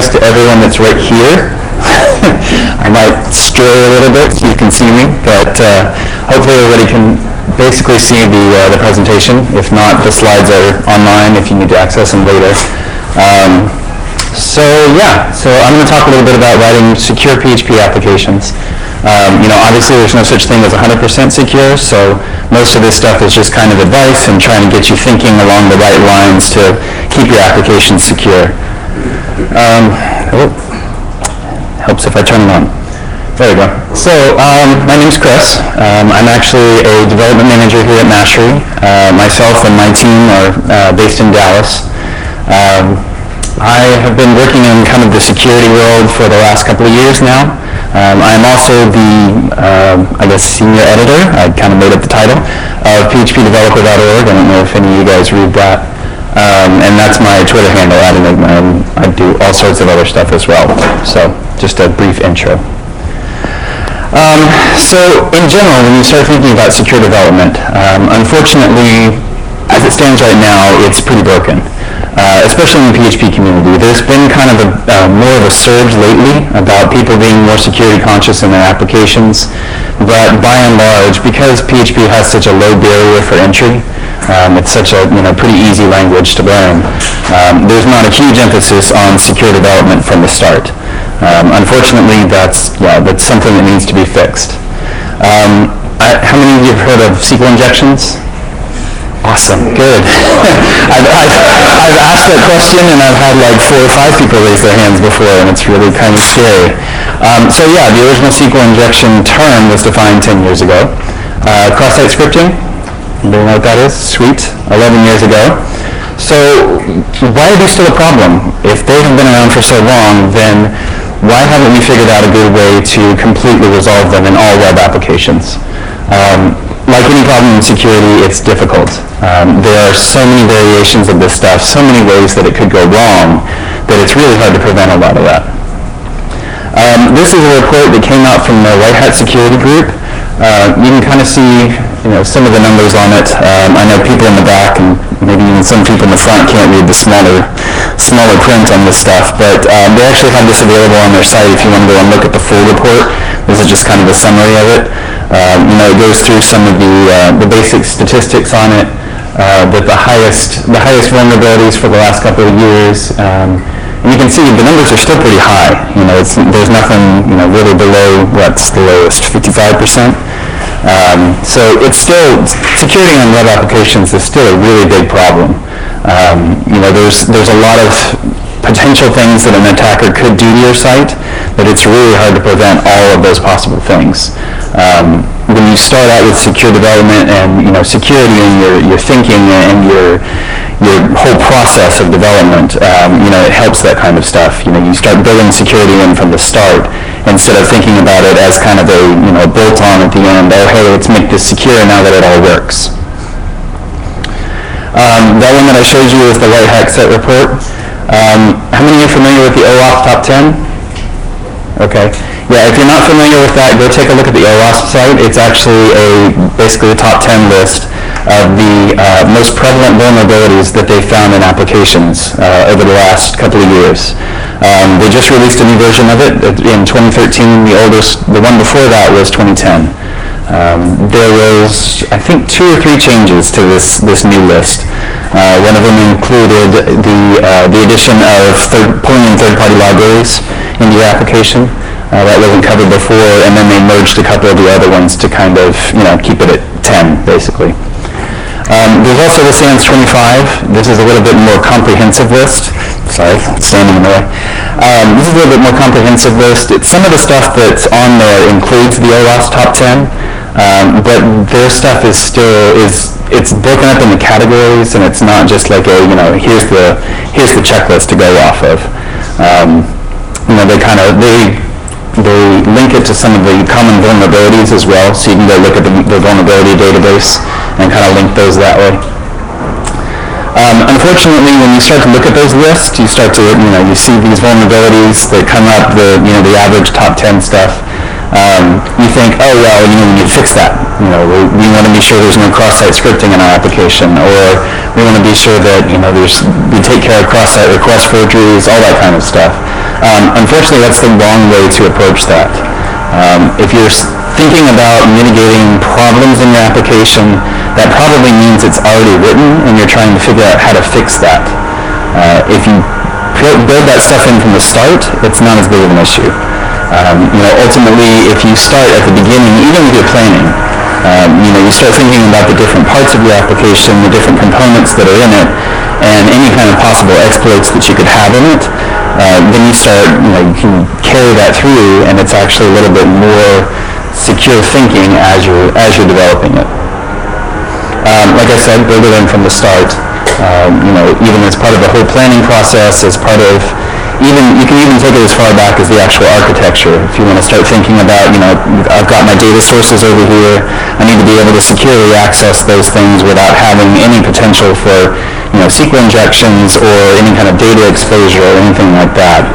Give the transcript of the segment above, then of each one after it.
apologize to everyone that's right here. I might stray a little bit so you can see me, but hopefully everybody can basically see the presentation. If not, the slides are online if you need to access them later. So I'm going to talk a little bit about writing secure PHP applications. Obviously there's no such thing as 100% secure, so most of this stuff is just kind of advice and trying to get you thinking along the right lines to keep your application secure. Helps if I turn it on. There we go. So my name's Chris. I'm actually a development manager here at Mastery. Myself and my team are based in Dallas. I have been working in kind of the security world for the last couple of years now. I'm also the, senior editor, I kind of made up the title, of phpdeveloper.org. I don't know if any of you guys read that. And that's my Twitter handle, Auditing. I do all sorts of other stuff as well. So just a brief intro. So in general, when you start thinking about secure development, unfortunately, as it stands right now, it's pretty broken. Especially in the PHP community. There's been kind of more of a surge lately about people being more security conscious in their applications, but by and large, because PHP has such a low barrier for entry, it's such a pretty easy language to learn, there's not a huge emphasis on secure development from the start. Unfortunately, that's something that needs to be fixed. How many of you have heard of SQL injections? Awesome, good. I've asked that question and I've had like 4 or 5 people raise their hands before, and it's really kind of scary. The original SQL injection term was defined 10 years ago. Cross-site scripting, anybody know what that is? Sweet, 11 years ago. So why are these still a problem? If they have been around for so long, then why haven't we figured out a good way to completely resolve them in all web applications? Like any problem in security, it's difficult. There are so many variations of this stuff, so many ways that it could go wrong, that it's really hard to prevent a lot of that. This is a report that came out from the White Hat Security Group. You can kind of see some of the numbers on it. I know people in the back and maybe even some people in the front can't read the smaller print on this stuff, but they actually have this available on their site if you want to go and look at the full report. This is just kind of a summary of it. It goes through some of the basic statistics on it, the highest vulnerabilities for the last couple of years. And you can see the numbers are still pretty high. There's nothing really below, what's the lowest, 55%. So it's still, security on web applications is still a really big problem. There's a lot of potential things that an attacker could do to your site, but it's really hard to prevent all of those possible things. When you start out with secure development and security in your thinking and your whole process of development, it helps that kind of stuff. You start building security in from the start instead of thinking about it as kind of a bolt-on at the end. Oh, hey, let's make this secure now that it all works. That one that I showed you is the White Hat set report. How many of you are familiar with the OWASP top 10? Okay. Yeah, if you're not familiar with that, go take a look at the OWASP site. It's actually basically a top 10 list of the most prevalent vulnerabilities that they found in applications over the last couple of years. They just released a new version of it in 2013. The one before that was 2010. There was, I think, 2 or 3 changes to this new list. One of them included the addition of pulling in third-party libraries into your application. That wasn't covered before, and then they merged a couple of the other ones to kind of keep it at 10, basically. There's also the SANS 25. This is a little bit more comprehensive list. Sorry, standing in the way. This is a little bit more comprehensive list. Some of the stuff that's on there includes the OWASP top 10, but their stuff is still it's broken up into categories, and it's not just like here's the checklist to go off of. They link it to some of the common vulnerabilities as well, so you can go look at the vulnerability database and kind of link those that way. Unfortunately, when you start to look at those lists, you start to you see these vulnerabilities that come up, the average top 10 stuff. you think, oh well, we need to fix that. We want to be sure there's no cross-site scripting in our application, or we want to be sure that we take care of cross-site request forgeries, all that kind of stuff. Unfortunately, that's the wrong way to approach that. If you're thinking about mitigating problems in your application, that probably means it's already written and you're trying to figure out how to fix that. If you build that stuff in from the start, it's not as big of an issue. Ultimately, if you start at the beginning, even with your planning, you start thinking about the different parts of your application, the different components that are in it, and any kind of possible exploits that you could have in it, then you start, you can carry that through, and it's actually a little bit more secure thinking as you're developing it. Like I said, build it in from the start. Even as part of the whole planning process, as part of you can even take it as far back as the actual architecture. If you want to start thinking about, I've got my data sources over here, I need to be able to securely access those things without having any potential for, SQL injections or any kind of data exposure or anything like that.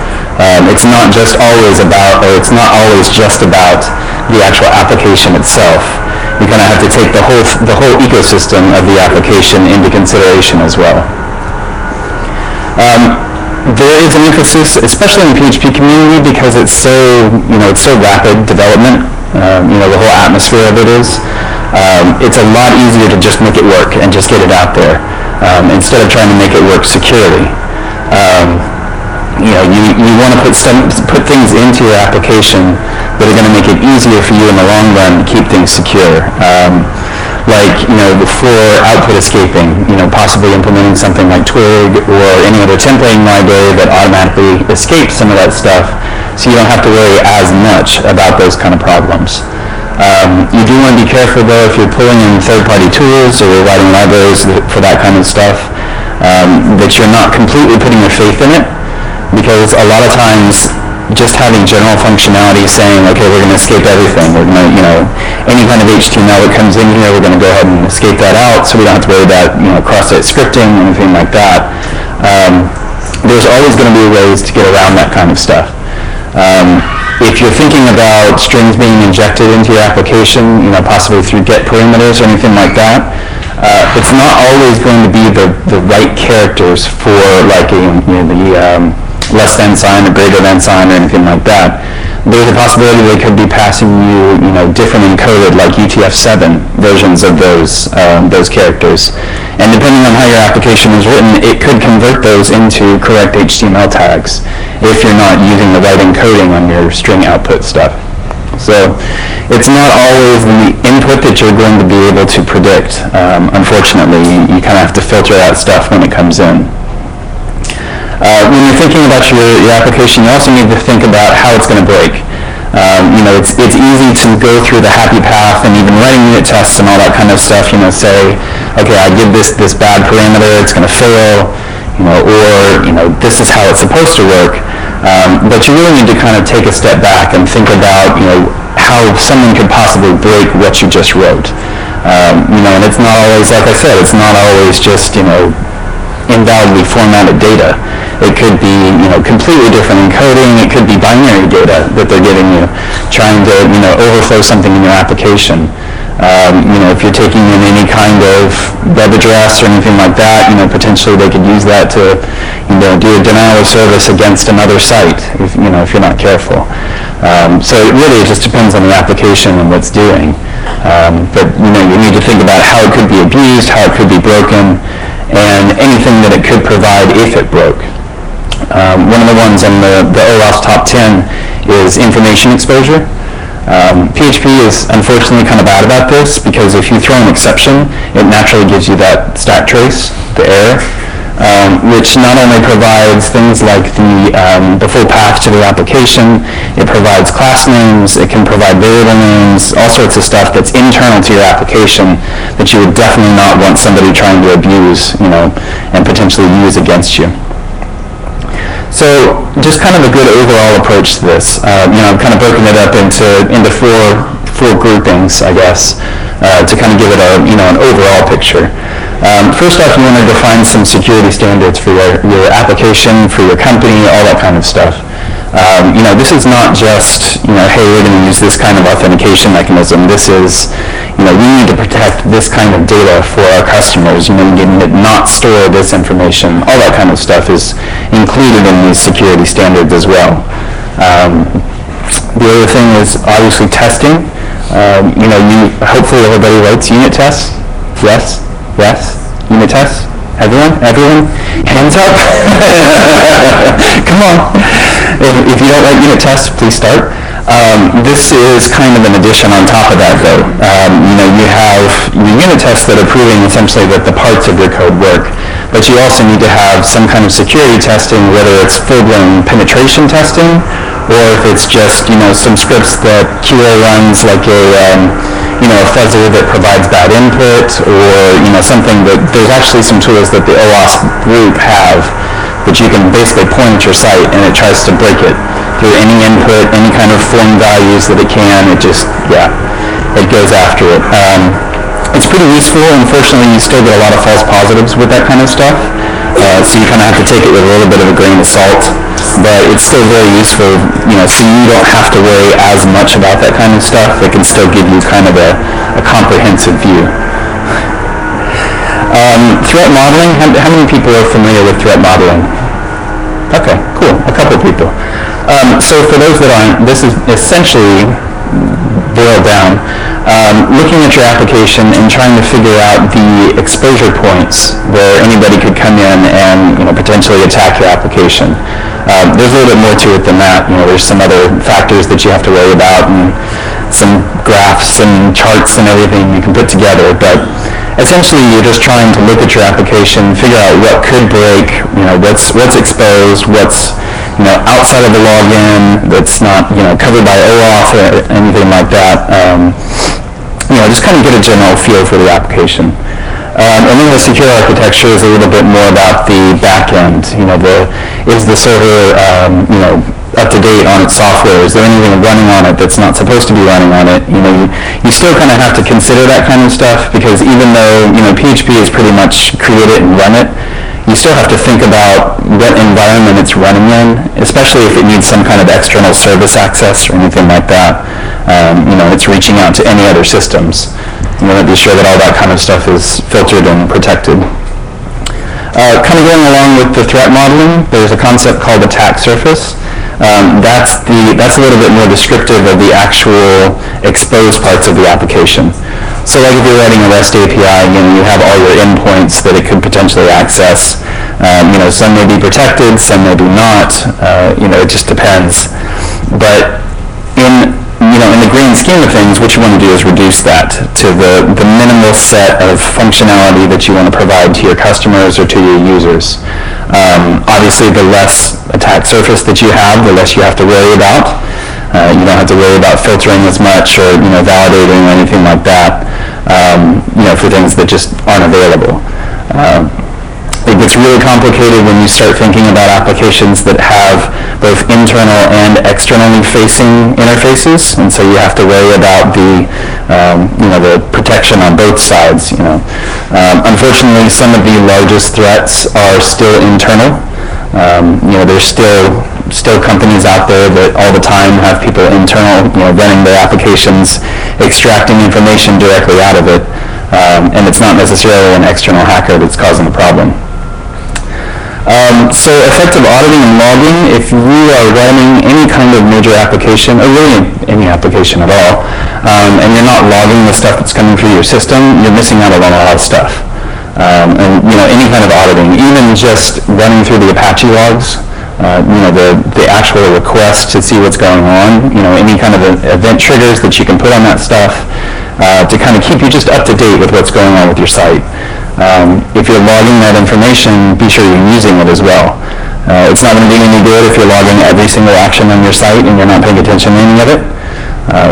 It's not just always about, or it's not always just about the actual application itself. You kind of have to take the whole ecosystem of the application into consideration as well. There is an emphasis, especially in the PHP community, because it's so rapid development. The whole atmosphere of it is. It's a lot easier to just make it work and just get it out there instead of trying to make it work securely. You want to put things into your application that are going to make it easier for you in the long run to keep things secure. For output escaping, possibly implementing something like Twig or any other templating library that automatically escapes some of that stuff, so you don't have to worry as much about those kind of problems. You do want to be careful, though, if you're pulling in third-party tools or you're writing libraries for that kind of stuff, that you're not completely putting your faith in it, because a lot of times just having general functionality saying, okay, we're going to escape everything. We're going to, any kind of HTML that comes in here, we're going to go ahead and escape that out, so we don't have to worry about, cross-site scripting or anything like that. There's always going to be ways to get around that kind of stuff. If you're thinking about strings being injected into your application, possibly through get parameters or anything like that, it's not always going to be the right characters for like the less than sign or greater than sign or anything like that. There's a possibility they could be passing you, different encoded like UTF-7 versions of those characters. And depending on how your application is written, it could convert those into correct HTML tags if you're not using the right encoding on your string output stuff. So it's not always the input that you're going to be able to predict. Unfortunately, you kind of have to filter out stuff when it comes in. When you're thinking about your application, you also need to think about how it's going to break. It's easy to go through the happy path and even writing unit tests and all that kind of stuff, say, okay, I give this bad parameter, it's going to fail, or this is how it's supposed to work. But you really need to kind of take a step back and think about, how someone could possibly break what you just wrote. And it's not always, like I said, it's not always just, invalidly formatted data. It could be, completely different encoding. It could be binary data that they're giving you, trying to, overflow something in your application. If you're taking in any kind of web address or anything like that, potentially they could use that to, do a denial of service against another site if you're not careful. So it really just depends on the application and what's doing. But, you need to think about how it could be abused, how it could be broken, and anything that it could provide if it broke. One of the ones on the OWASP top 10 is information exposure. PHP is unfortunately kind of bad about this, because if you throw an exception, it naturally gives you that stack trace, the error, which not only provides things like the full path to the application, it provides class names, it can provide variable names, all sorts of stuff that's internal to your application that you would definitely not want somebody trying to abuse, and potentially use against you. So just kind of a good overall approach to this. I've kind of broken it up into four groupings, I guess, to kind of give it an overall picture. First off, you want to define some security standards for your application, for your company, all that kind of stuff. This is not just, hey, we're going to use this kind of authentication mechanism. This is, we need to protect this kind of data for our customers. We need to not store this information. All that kind of stuff is included in these security standards as well. The other thing is obviously testing. Hopefully everybody writes unit tests. Yes? Unit tests? Everyone? Hands up? Come on. If you don't write unit tests, please start. This is kind of an addition on top of that, though. You have your unit tests that are proving essentially that the parts of your code work, but you also need to have some kind of security testing, whether it's full-blown penetration testing, or if it's just, some scripts that QA runs like a fuzzer that provides bad input, or something that there's actually some tools that the OWASP group have that you can basically point at your site and it tries to break it through any input, any kind of form values that it can. It just, it goes after it. It's pretty useful. Unfortunately, you still get a lot of false positives with that kind of stuff, so you kind of have to take it with a little bit of a grain of salt. But it's still very useful, so you don't have to worry as much about that kind of stuff. It can still give you kind of a comprehensive view. Threat modeling, how many people are familiar with threat modeling? Okay, cool, a couple people. So for those that aren't, this is essentially boiled down, looking at your application and trying to figure out the exposure points where anybody could come in and potentially attack your application. There's a little bit more to it than that. There's some other factors that you have to worry about and some graphs and charts and everything you can put together. But essentially, you're just trying to look at your application, figure out what could break, what's exposed, what's outside of the login that's not covered by OAuth or anything like that. Just kind of get a general feel for the application. And then the secure architecture is a little bit more about the back end. Is the server up to date on its software? Is there anything running on it that's not supposed to be running on it? You still kind of have to consider that kind of stuff, because even though PHP is pretty much create it and run it, you still have to think about what environment it's running in, especially if it needs some kind of external service access or anything like that. It's reaching out to any other systems. You want to be sure that all that kind of stuff is filtered and protected. Kind of going along with the threat modeling, there's a concept called attack surface. That's a little bit more descriptive of the actual exposed parts of the application. So like if you're writing a REST API, you have all your endpoints that it could potentially access. Some may be protected, some may be not. It just depends. But in the grand scheme of things, what you want to do is reduce that to the minimal set of functionality that you want to provide to your customers or to your users. Obviously, the less attack surface that you have, the less you have to worry about. You don't have to worry about filtering as much or validating or anything like that. For things that just aren't available. It gets really complicated when you start thinking about applications that have both internal and externally facing interfaces, and so you have to worry about the protection on both sides. Unfortunately, some of the largest threats are still internal. There's still companies out there that all the time have people internal, running their applications, extracting information directly out of it, and it's not necessarily an external hacker that's causing the problem. So effective auditing and logging, if you are running any kind of major application, or really any application at all, and you're not logging the stuff that's coming through your system, you're missing out on a lot of stuff. And any kind of auditing, even just running through the Apache logs, the actual request to see what's going on, any kind of event triggers that you can put on that stuff to kind of keep you just up to date with what's going on with your site. If you're logging that information, be sure you're using it as well. It's not going to do any good if you're logging every single action on your site and you're not paying attention to any of it.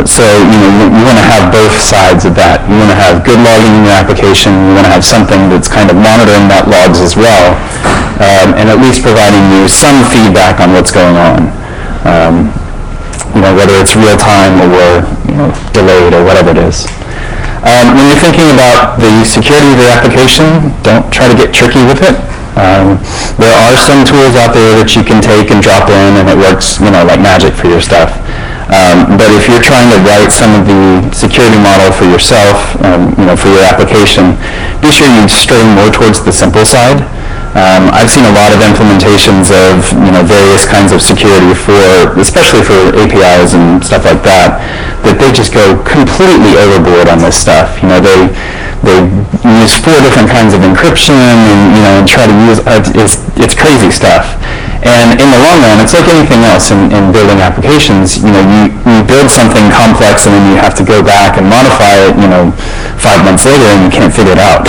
So you want to have both sides of that. You want to have good logging in your application. You want to have something that's kind of monitoring that logs as well, and at least providing you some feedback on what's going on. Whether it's real time or delayed or whatever it is. When you're thinking about the security of your application, don't try to get tricky with it. There are some tools out there that you can take and drop in, and it works, like magic for your stuff. But if you're trying to write some of the security model for yourself, for your application, be sure you stray more towards the simple side. I've seen a lot of implementations of various kinds of security especially for APIs and stuff like that they just go completely overboard on this stuff. They use 4 different kinds of encryption and try to use it's crazy stuff. And in the long run, it's like anything else in building applications. You build something complex and then you have to go back and modify it 5 months later and you can't figure it out.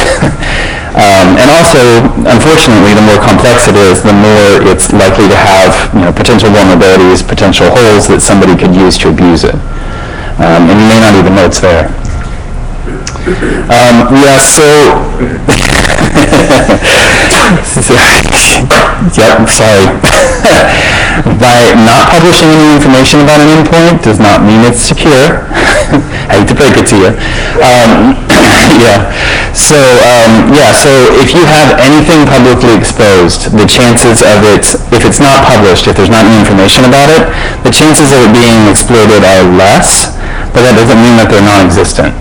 And also, unfortunately, the more complex it is, the more it's likely to have potential vulnerabilities, potential holes that somebody could use to abuse it. And you may not even know it's there. Yep, sorry. By not publishing any information about an endpoint does not mean it's secure. I hate to break it to you. So if you have anything publicly exposed, the chances of it, if it's not published, if there's not any information about it, the chances of it being exploited are less, but that doesn't mean that they're non-existent.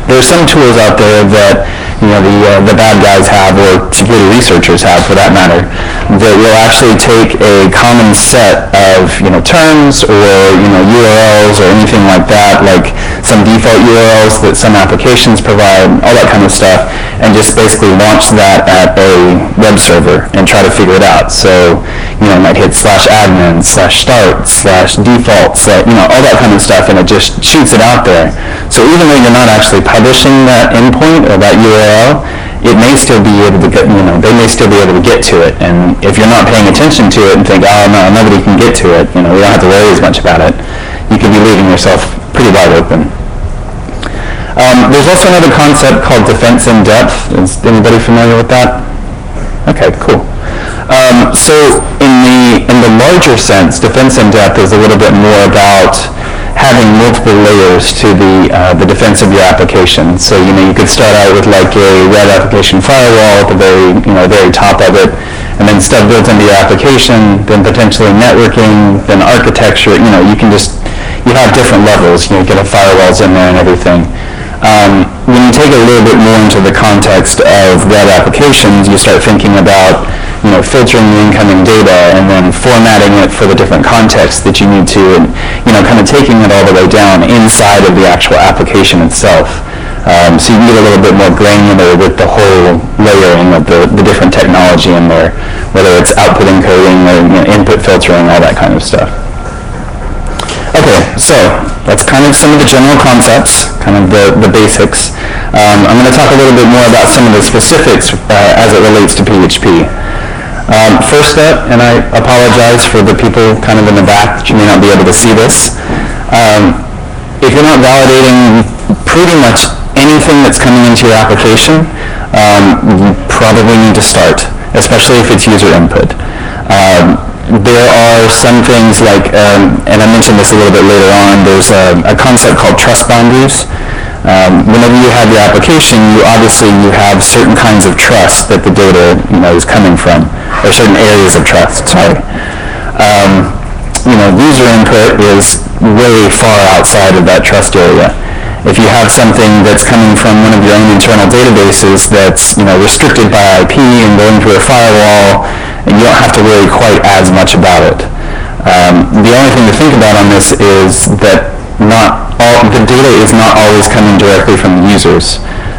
There are some tools out there that the bad guys have, or security researchers have for that matter, that will actually take a common set of terms or URLs or anything like that, like some default URLs that some applications provide, all that kind of stuff, and just basically launch that at a web server and try to figure it out. So it might hit /admin, /start, /default, all that kind of stuff, and it just shoots it out there. So even though you're not actually publishing that endpoint or that URL, it may still be able to get, they may still be able to get to it. And if you're not paying attention to it and think, oh no, nobody can get to it, we don't have to worry as much about it, you could be leaving yourself pretty wide open. There's also another concept called defense in depth. Is anybody familiar with that? Okay, cool. So in the larger sense, defense in depth is a little bit more about having multiple layers to the defense of your application. So you could start out with like a web application firewall at the very top of it, and then stuff built into your application, then potentially networking, then architecture. You have different levels. You get firewalls in there and everything. When you take a little bit more into the context of web applications, you start thinking about filtering the incoming data and then formatting it for the different contexts that you need to, and kind of taking it all the way down inside of the actual application itself. So you can get a little bit more granular with the whole layering of the different technology in there, whether it's output encoding or input filtering, all that kind of stuff. Okay, so that's kind of some of the general concepts, kind of the basics. I'm going to talk a little bit more about some of the specifics as it relates to PHP. First up, and I apologize for the people kind of in the back that you may not be able to see this. If you're not validating pretty much anything that's coming into your application, you probably need to start, especially if it's user input. There are some things like, and I mentioned this a little bit later on, there's a concept called trust boundaries. Whenever you have your application, you have certain kinds of trust that the data is coming from, or certain areas of trust. Sorry. User input is way far outside of that trust area. If you have something that's coming from one of your own internal databases that's restricted by IP and going through a firewall, and you don't have to worry quite as much about it. The only thing to think about on this is that the data is not always coming directly from the users.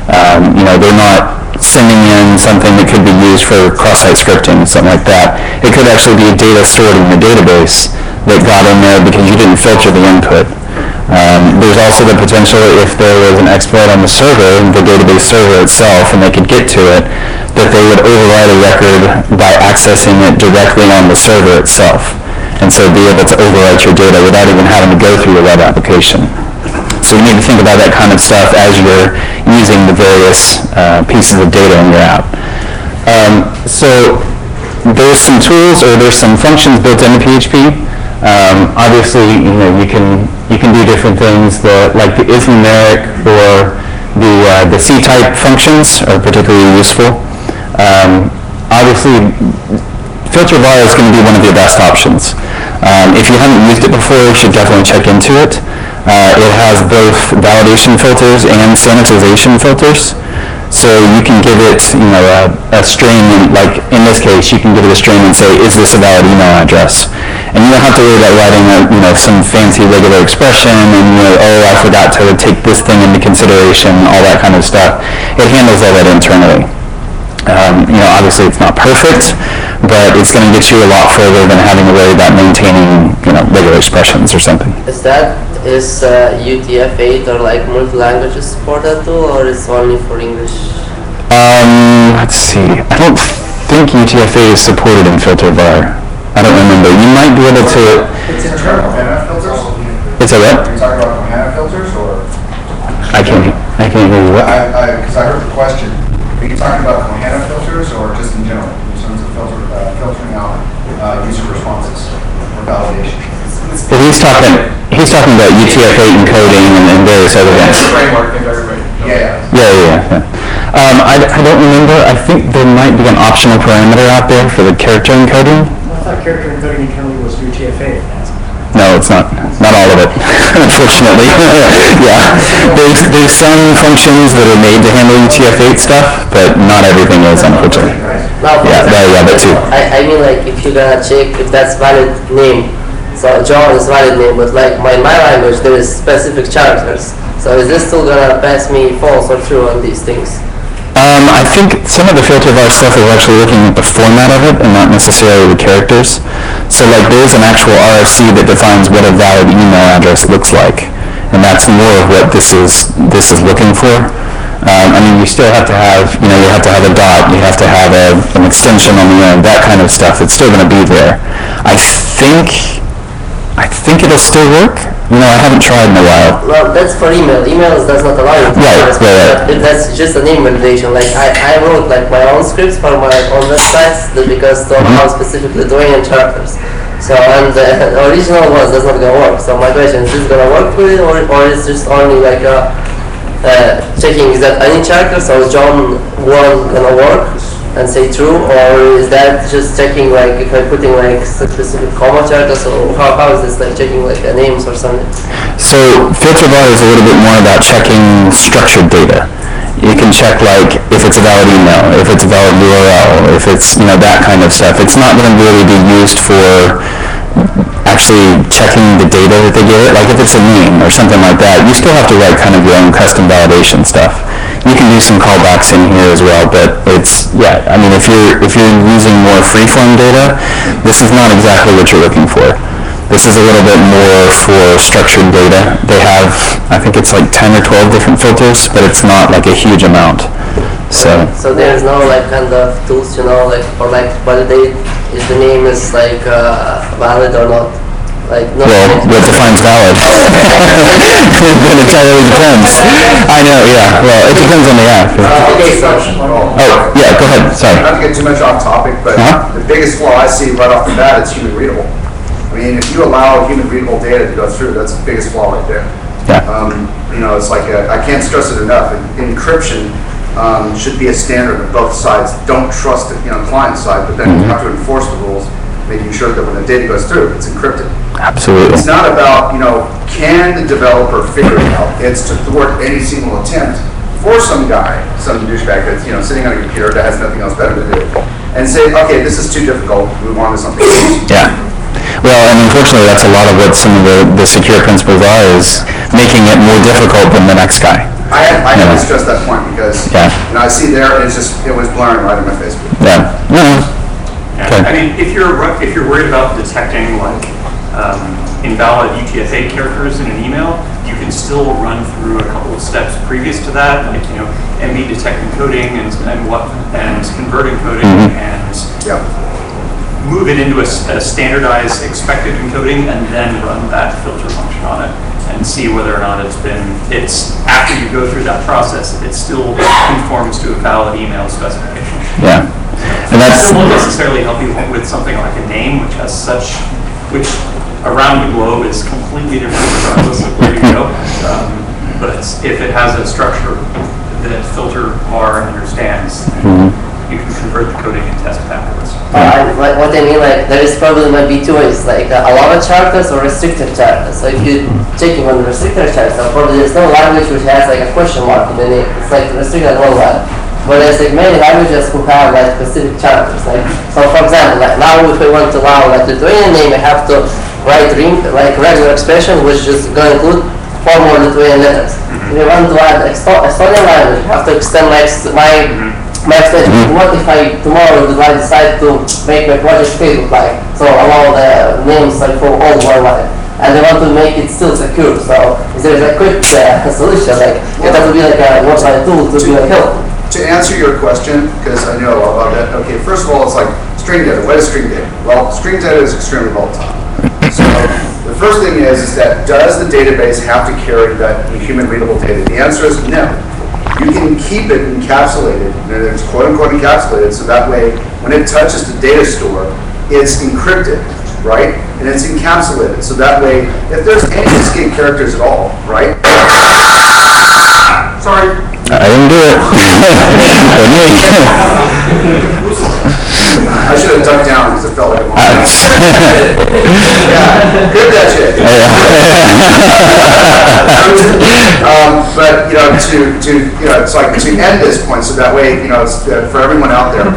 They're not sending in something that could be used for cross-site scripting, something like that. It could actually be data stored in your database that got in there because you didn't filter the input. There's also the potential, if there was an exploit on the server, the database server itself, and they could get to it, that they would override a record by accessing it directly on the server itself. And so be able to overwrite your data without even having to go through your web application. So you need to think about that kind of stuff as you're using the various pieces of data in your app. So there's some tools, or there's some functions built into PHP. Obviously, you can do different things. Like the isNumeric or the C-type functions are particularly useful. obviously, filter bar is going to be one of your best options. If you haven't used it before, you should definitely check into it. It has both validation filters and sanitization filters. So you can give it, a string, like in this case, you can give it a string and say, is this a valid email address? And you don't have to worry about writing some fancy regular expression and, oh, I forgot to take this thing into consideration, all that kind of stuff. It handles all that internally. Obviously it's not perfect, but it's going to get you a lot further than having to worry about maintaining, regular expressions or something. Is UTF-8 or like multi-languages supported too, or is only for English? Let's see. I don't think UTF-8 is supported in filter bar. I don't remember. You might be able to. It's internal Cornutt filters. It's a what? Are you talking about Cornutt filters or? I can't hear you. What? Because I heard the question. Are you talking about Cornutt filters or just in general in terms of filtering out user responses or validation? Well, he's talking about UTF-8 encoding and various other things. Framework and everybody. Yeah. I don't remember. I think there might be an optional parameter out there for the character encoding. I thought character encoding internally was UTF-8. No, it's not. Not all of it, unfortunately. Yeah. There's some functions that are made to handle UTF-8 stuff, but not everything is, unfortunately. Yeah, that too. I mean, like, if you're gonna check if that's valid name, so John is valid name, but like in my language there is specific characters. So is this still gonna pass me false or true on these things? I think some of the filter bar stuff is actually looking at the format of it and not necessarily the characters. So like there's an actual RFC that defines what a valid email address looks like, and that's more of what this is looking for. You still have to have, you have to have a dot, you have to have an extension on the end, that kind of stuff. It's still going to be there. I think it'll still work. I haven't tried in a while. Well, that's for email. Emails does not allow you to Right. That's just a name validation. Like I wrote like my own scripts for my own websites because they allow specifically Lithuanian characters. So and the original one does not gonna work. So my question is this gonna work with it, or is just only like checking is that any character? So John 1 gonna work and say true, or is that just checking like if I'm putting like specific comma characters, or how is this like checking like names or something? So filter bar is a little bit more about checking structured data. You can check like if it's a valid email, if it's a valid URL, if it's that kind of stuff. It's not going to really be used for actually checking the data that they give it. Like if it's a name or something like that, you still have to write kind of your own custom validation stuff. You can do some callbacks in here as well, but it's if you're using more freeform data, this is not exactly what you're looking for. This is a little bit more for structured data. They have, I think it's like 10 or 12 different filters, but it's not like a huge amount. So there's no like kind of tools, like or like validate if the name is like valid or not. Like no. Well, what defines valid? Then it totally depends. I know, yeah. Well, it depends on the app. Oh, yeah. Go ahead. Sorry. Not to get too much off topic, but the biggest flaw I see right off the bat is human readable. I mean, if you allow human readable data to go through, that's the biggest flaw right there. Yeah. It's like I can't stress it enough. Encryption should be a standard on both sides. Don't trust it, client side, but then you have to enforce the rules, making sure that when the data goes through, it's encrypted. Absolutely. It's not about, can the developer figure it out? It's to thwart any single attempt for some guy, some douchebag that's, sitting on a computer that has nothing else better to do, and say, okay, this is too difficult, move on to something else. Yeah. Well, and unfortunately, that's a lot of what some of the secure principles are, is making it more difficult than the next guy. I have to stress that point because I see there, and it was blaring right in my face. Yeah. Okay. I mean, if you're worried about detecting like invalid UTF-8 characters in an email, you can still run through a couple of steps previous to that, like MB detect encoding and convert encoding and move it into a standardized expected encoding, and then run that filter function on it and see whether or not it's after you go through that process, it still conforms to a valid email specification. Yeah. And that still won't necessarily help you with something like a name, which around the globe is completely different regardless of where you go. But if it has a structure that filter bar understands, you can convert the coding and test it afterwards. What I mean, like, there is probably might be two ways, like allowed characters or restricted characters. So if you checking on the restricted characters, so probably there's no language which has like a question mark in the name. It's like restricted one line. But there's like many languages who have like specific characters. Like, so for example, like now if we want to allow like Lithuanian name, we have to write like regular expression which is going to include 4 more Lithuanian letters. If you want to add Estonian language, you have to extend my extension. What if I tomorrow decide to make my project Facebook like, so allow the names like for all one line, and they want to make it still secure. So is there a quick solution? Like it has to be like a one-line tool to be like helpful. To answer your question, because I know about that. Okay, first of all, it's like string data. What is string data? Well, string data is extremely volatile. So the first thing is that does the database have to carry that human readable data? The answer is no. You can keep it encapsulated, and it's quote-unquote encapsulated, so that way, when it touches the data store, it's encrypted, right? And it's encapsulated, so that way, if there's any escape characters at all, right? Sorry. I didn't do it. I should have ducked down because it felt like a moment. Yeah, good that shit. But it's like to end this point, so that way, it's for everyone out there.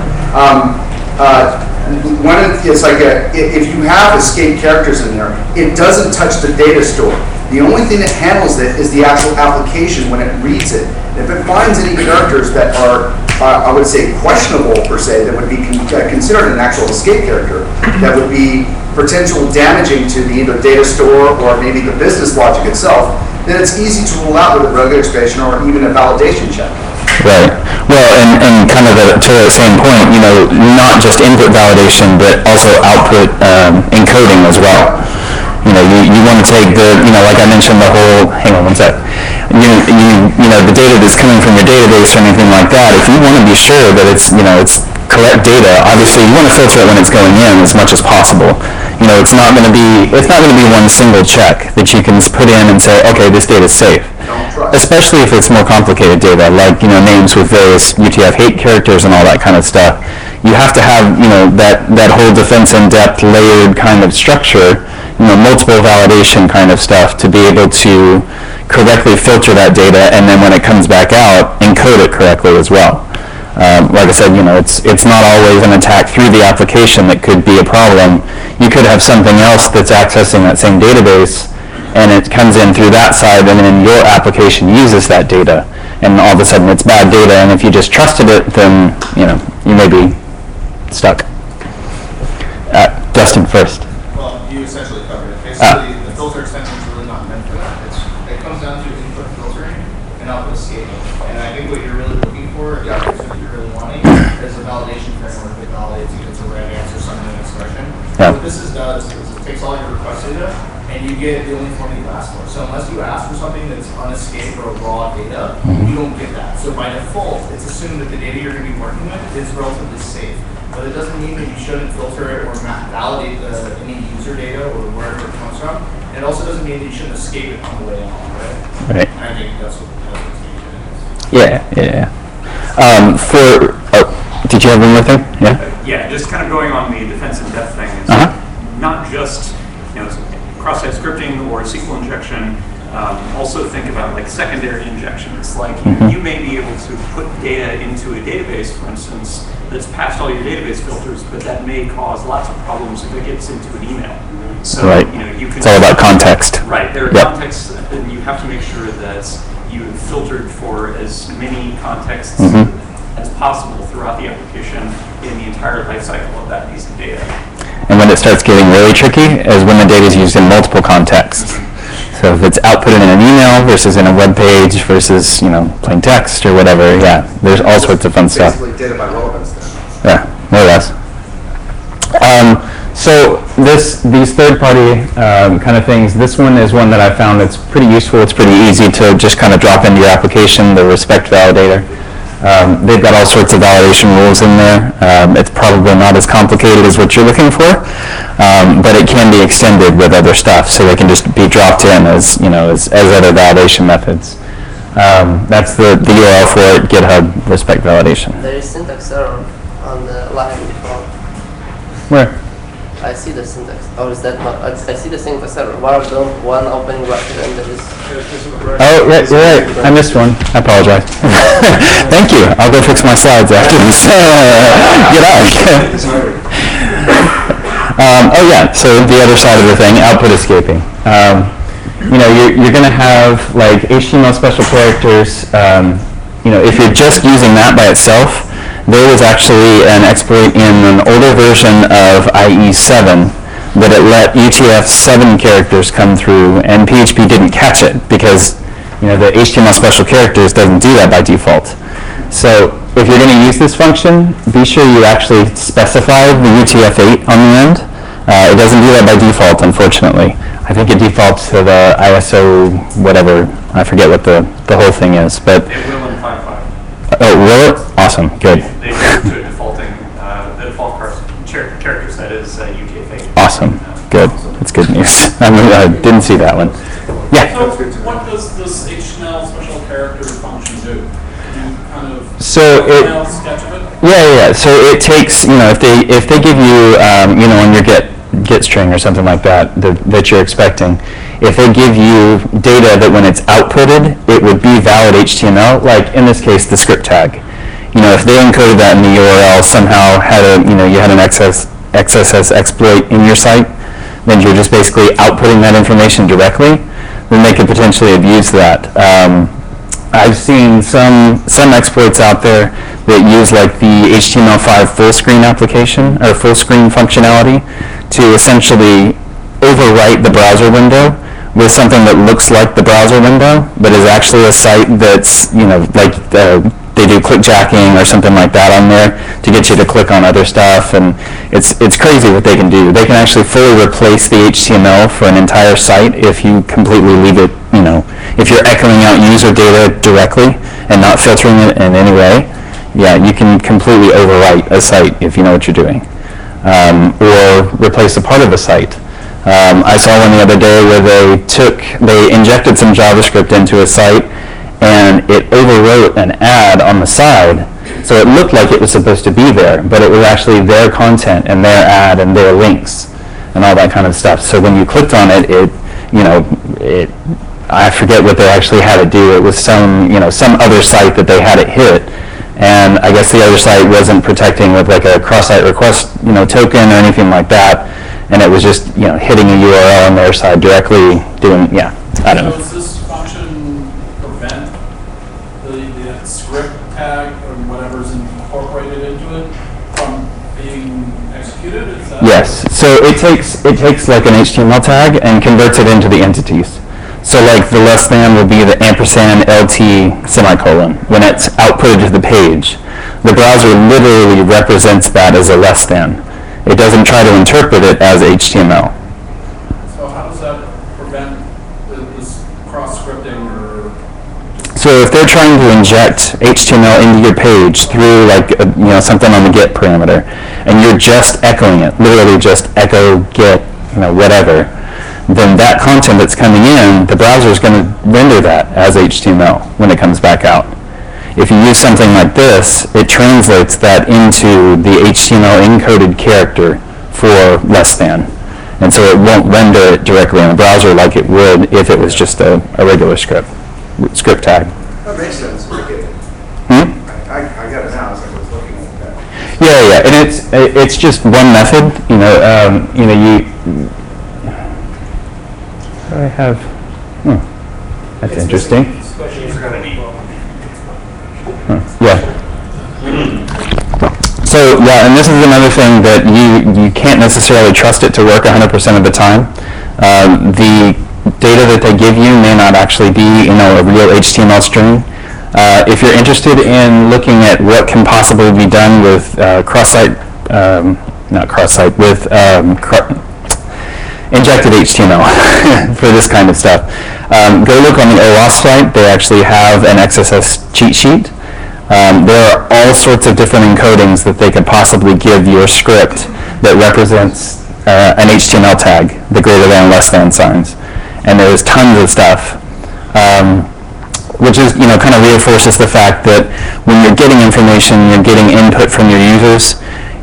It's like if you have escape characters in there, it doesn't touch the data store. The only thing that handles it is the actual application when it reads it. If it finds any characters that are, I would say, questionable per se, that would be considered an actual escape character, that would be potential damaging to the either data store or maybe the business logic itself, then it's easy to rule out with a regular expression or even a validation check. Right. Well, and kind of to the same point, not just input validation, but also output encoding as well. You want to take like I mentioned, the whole, hang on one sec. The data that's coming from your database or anything like that, if you want to be sure that it's correct data, obviously you want to filter it when it's going in as much as possible. It's not going to be one single check that you can put in and say, okay, this data is safe. Especially if it's more complicated data, like names with various UTF-8 characters and all that kind of stuff. You have to have that whole defense in depth layered kind of structure, multiple validation kind of stuff to be able to correctly filter that data, and then when it comes back out, encode it correctly as well. Like I said, it's not always an attack through the application that could be a problem. You could have something else that's accessing that same database, and it comes in through that side, and then your application uses that data, and all of a sudden it's bad data, and if you just trusted it, then you may be stuck. Justin first. Well, you essentially covered it. Basically, the filter extension is really not meant for that. It comes down to input filtering and output scaling. And I think what you're really looking for, the application that you're really wanting, is a validation framework that validates if it's a right answer, something in expression. Yeah. What this does is it takes all your request data and you get the only form that you ask for. So unless you ask for something that's unescaped or raw data, you don't get that. So by default, it's assumed that the data you're going to be working with is relatively safe. But it doesn't mean that you shouldn't filter it or validate any user data or wherever it comes from. And it also doesn't mean that you shouldn't escape it on the way out, right? Right. And I think that's what extension is. Yeah. Did you have one more thing? Yeah. Yeah, just kind of going on the defense in depth thing. It's not just cross-site scripting or SQL injection. Also think about like secondary injections. Like you may be able to put data into a database, for instance, that's passed all your database filters, but that may cause lots of problems if it gets into an email. So you can. It's all about context. Right. There are contexts, and you have to make sure that you've filtered for as many contexts as possible throughout the application in the entire life cycle of that piece of data. And when it starts getting really tricky is when the data is used in multiple contexts. So if it's outputted in an email versus in a web page versus plain text or whatever, there's all sorts of fun stuff. Basically data by relevance then. Yeah, more or less. So these third-party kind of things, this one is one that I found that's pretty useful. It's pretty easy to just kind of drop into your application, the respect validator. They've got all sorts of validation rules in there. It's probably not as complicated as what you're looking for, but it can be extended with other stuff, so they can just be dropped in as other validation methods. That's the URL for it, GitHub respect validation. There is syntax error line before. Where? I see the syntax. Or is that not? I see the syntax error. One opening bracket and there is. Oh, right, you're right. I missed one. I apologize. Thank you. I'll go fix my slides after this. Get out. Oh yeah, so the other side of the thing, output escaping. You know, you're going to have like HTML special characters. You know, if you're just using that by itself, there was actually an exploit in an older version of IE7 that it let UTF-7 characters come through, and PHP didn't catch it because, you know, the HTML special characters doesn't do that by default. So if you're going to use this function, be sure you actually specify the UTF-8 on the end. It doesn't do that by default, unfortunately. I think it defaults to the ISO whatever. I forget what the whole thing is, but. It will in 5.5. Oh, will it? Awesome. Good. They go to a defaulting, the default character set is UTF-8. Awesome. Good. That's good news. I didn't see that one. Yeah. So what does this HTML special character function do? Can you kind of sketch of it? Yeah. So it takes, you know, if they give you, you know, on your get string or something like that that you're expecting, if they give you data that when it's outputted, it would be valid HTML, like in this case, the script tag. You know, if they encoded that in the URL, somehow you had an XSS exploit in your site, then you're just basically outputting that information directly, then they could potentially abuse that. I've seen some exploits out there that use like the HTML5 full screen application or full screen functionality to essentially overwrite the browser window with something that looks like the browser window, but is actually a site that's, you know, like they do clickjacking or something like that on there to get you to click on other stuff, and it's crazy what they can do. They can actually fully replace the HTML for an entire site if you completely leave it, you know, if you're echoing out user data directly and not filtering it in any way. Yeah, you can completely overwrite a site if you know what you're doing, or replace a part of a site. I saw one the other day where they injected some JavaScript into a site and it overwrote an ad on the side, so it looked like it was supposed to be there, but it was actually their content and their ad and their links and all that kind of stuff. So when you clicked on it, I forget what they actually had it do. It was some other site that they had it hit, and I guess the other site wasn't protecting with like a cross-site request, you know, token or anything like that. And it was just, you know, hitting a URL on their side directly, doing, yeah, I don't know. So does this function prevent the script tag or whatever's incorporated into it from being executed? Is that Yes. So it takes like an HTML tag and converts it into the entities. So like the less than will be the ampersand LT semicolon. When it's outputted to the page, the browser literally represents that as a less than. It doesn't try to interpret it as HTML. So how does that prevent this cross-scripting or? So if they're trying to inject HTML into your page through like something on the get parameter, and you're just echoing it, literally just echo get, whatever, then that content that's coming in, the browser is going to render that as HTML when it comes back out. If you use something like this, it translates that into the HTML encoded character for less than. And so it won't render it directly in the browser like it would if it was just a regular script tag. That makes sense. I get it. I got it now as I was looking at that. Yeah, and it's just one method. I have. That's interesting. Yeah. So yeah, and this is another thing that you can't necessarily trust it to work 100% of the time. The data that they give you may not actually be a real HTML string. If you're interested in looking at what can possibly be done with injected HTML for this kind of stuff, go look on the OWASP site. They actually have an XSS cheat sheet. There are all sorts of different encodings that they could possibly give your script that represents an HTML tag, the greater than, less than signs. And there's tons of stuff, which is, kind of reinforces the fact that when you're getting information, you're getting input from your users,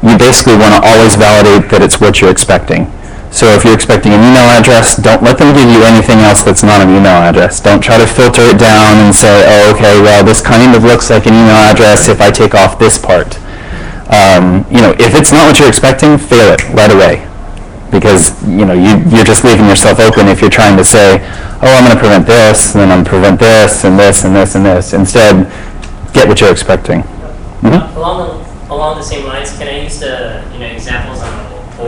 you basically want to always validate that it's what you're expecting. So if you're expecting an email address, don't let them give you anything else that's not an email address. Don't try to filter it down and say, oh, okay, well, this kind of looks like an email address if I take off this part. If it's not what you're expecting, fail it right away. Because you're just leaving yourself open if you're trying to say, oh, I'm going to prevent this, and then I'm going to prevent this, and this, and this, and this. Instead, get what you're expecting. Mm-hmm. Along the same lines, can I use the examples on the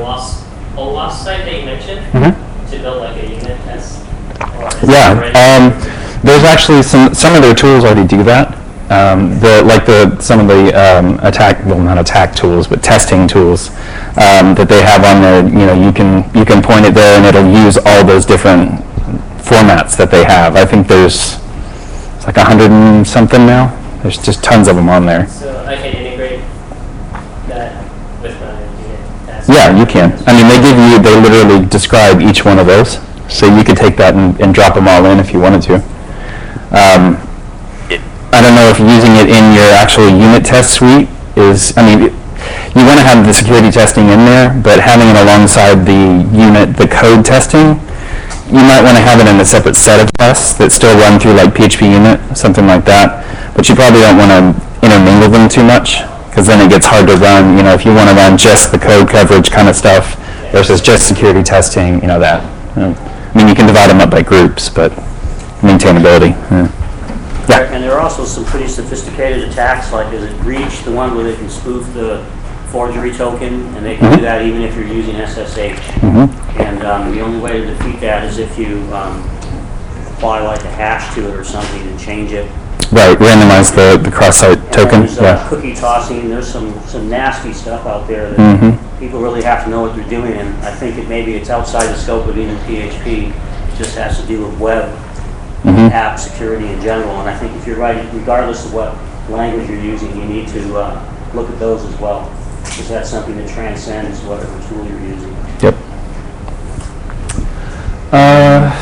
OWASP site that you mentioned to build like a unit test? Yeah, there's actually some of their tools already do that. Some of the not attack tools, but testing tools that they have on there. You can point it there and it'll use all those different formats that they have. I think it's like 100 and something now. There's just tons of them on there. So I can integrate that with my unit test? Yeah, you can. I mean, they literally describe each one of those. So you could take that and drop them all in if you wanted to. I don't know if using it in your actual unit test suite you want to have the security testing in there, but having it alongside the code testing, you might want to have it in a separate set of tests that still run through like PHP unit, something like that. But you probably don't want to intermingle them too much, because then it gets hard to run. If you want to run just the code coverage kind of stuff versus just security testing, that. You can divide them up by groups, but maintainability. Yeah. And there are also some pretty sophisticated attacks, like is it Breach, the one where they can spoof the forgery token, and they can do that even if you're using SSH. And the only way to defeat that is if you apply like a hash to it or something and change it. Right, randomize the cross-site token. There's cookie tossing. There's some nasty stuff out there that people really have to know what they're doing, and I think it's outside the scope of even PHP. It just has to do with web app security in general, and I think if you're writing, regardless of what language you're using, you need to look at those as well, because that's something that transcends whatever tool you're using. Yep.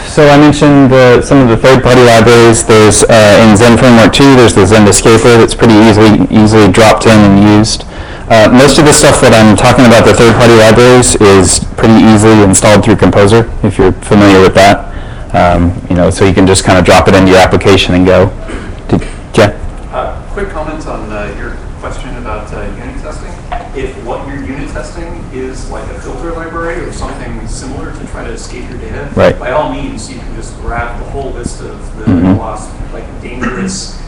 So I mentioned some of the third-party libraries. There's in Zen Framework 2, there's the Zen Escaper that's pretty easily dropped in and used. Most of the stuff that I'm talking about, the third-party libraries, is pretty easily installed through Composer, if you're familiar with that. So you can just kind of drop it into your application and go. Jeff? Quick comment on your question about unit testing. If what you're unit testing is like a filter library or something similar to try to escape your data, by all means, you can just grab the whole list of the OWASP, like dangerous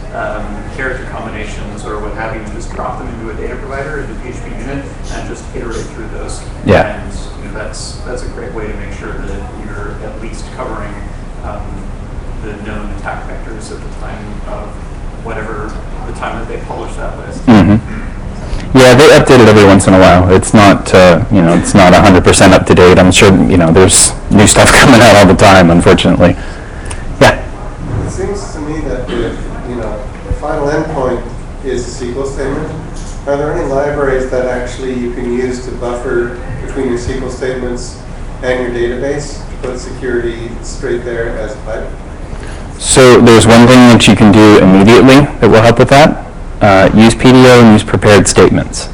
character combinations or what have you, and just drop them into a data provider, into PHP unit, and just iterate through those. Yeah. And that's a great way to make sure that you're at least covering the known attack vectors at the time of whatever the time that they publish that list. Yeah, they update it every once in a while. It's not, it's not 100% up to date. I'm sure, there's new stuff coming out all the time, unfortunately. Yeah. It seems to me that the final endpoint is a SQL statement. Are there any libraries that actually you can use to buffer between your SQL statements and your database to put security straight there as a pipe? So there's one thing that you can do immediately that will help with that. Use PDO and use prepared statements.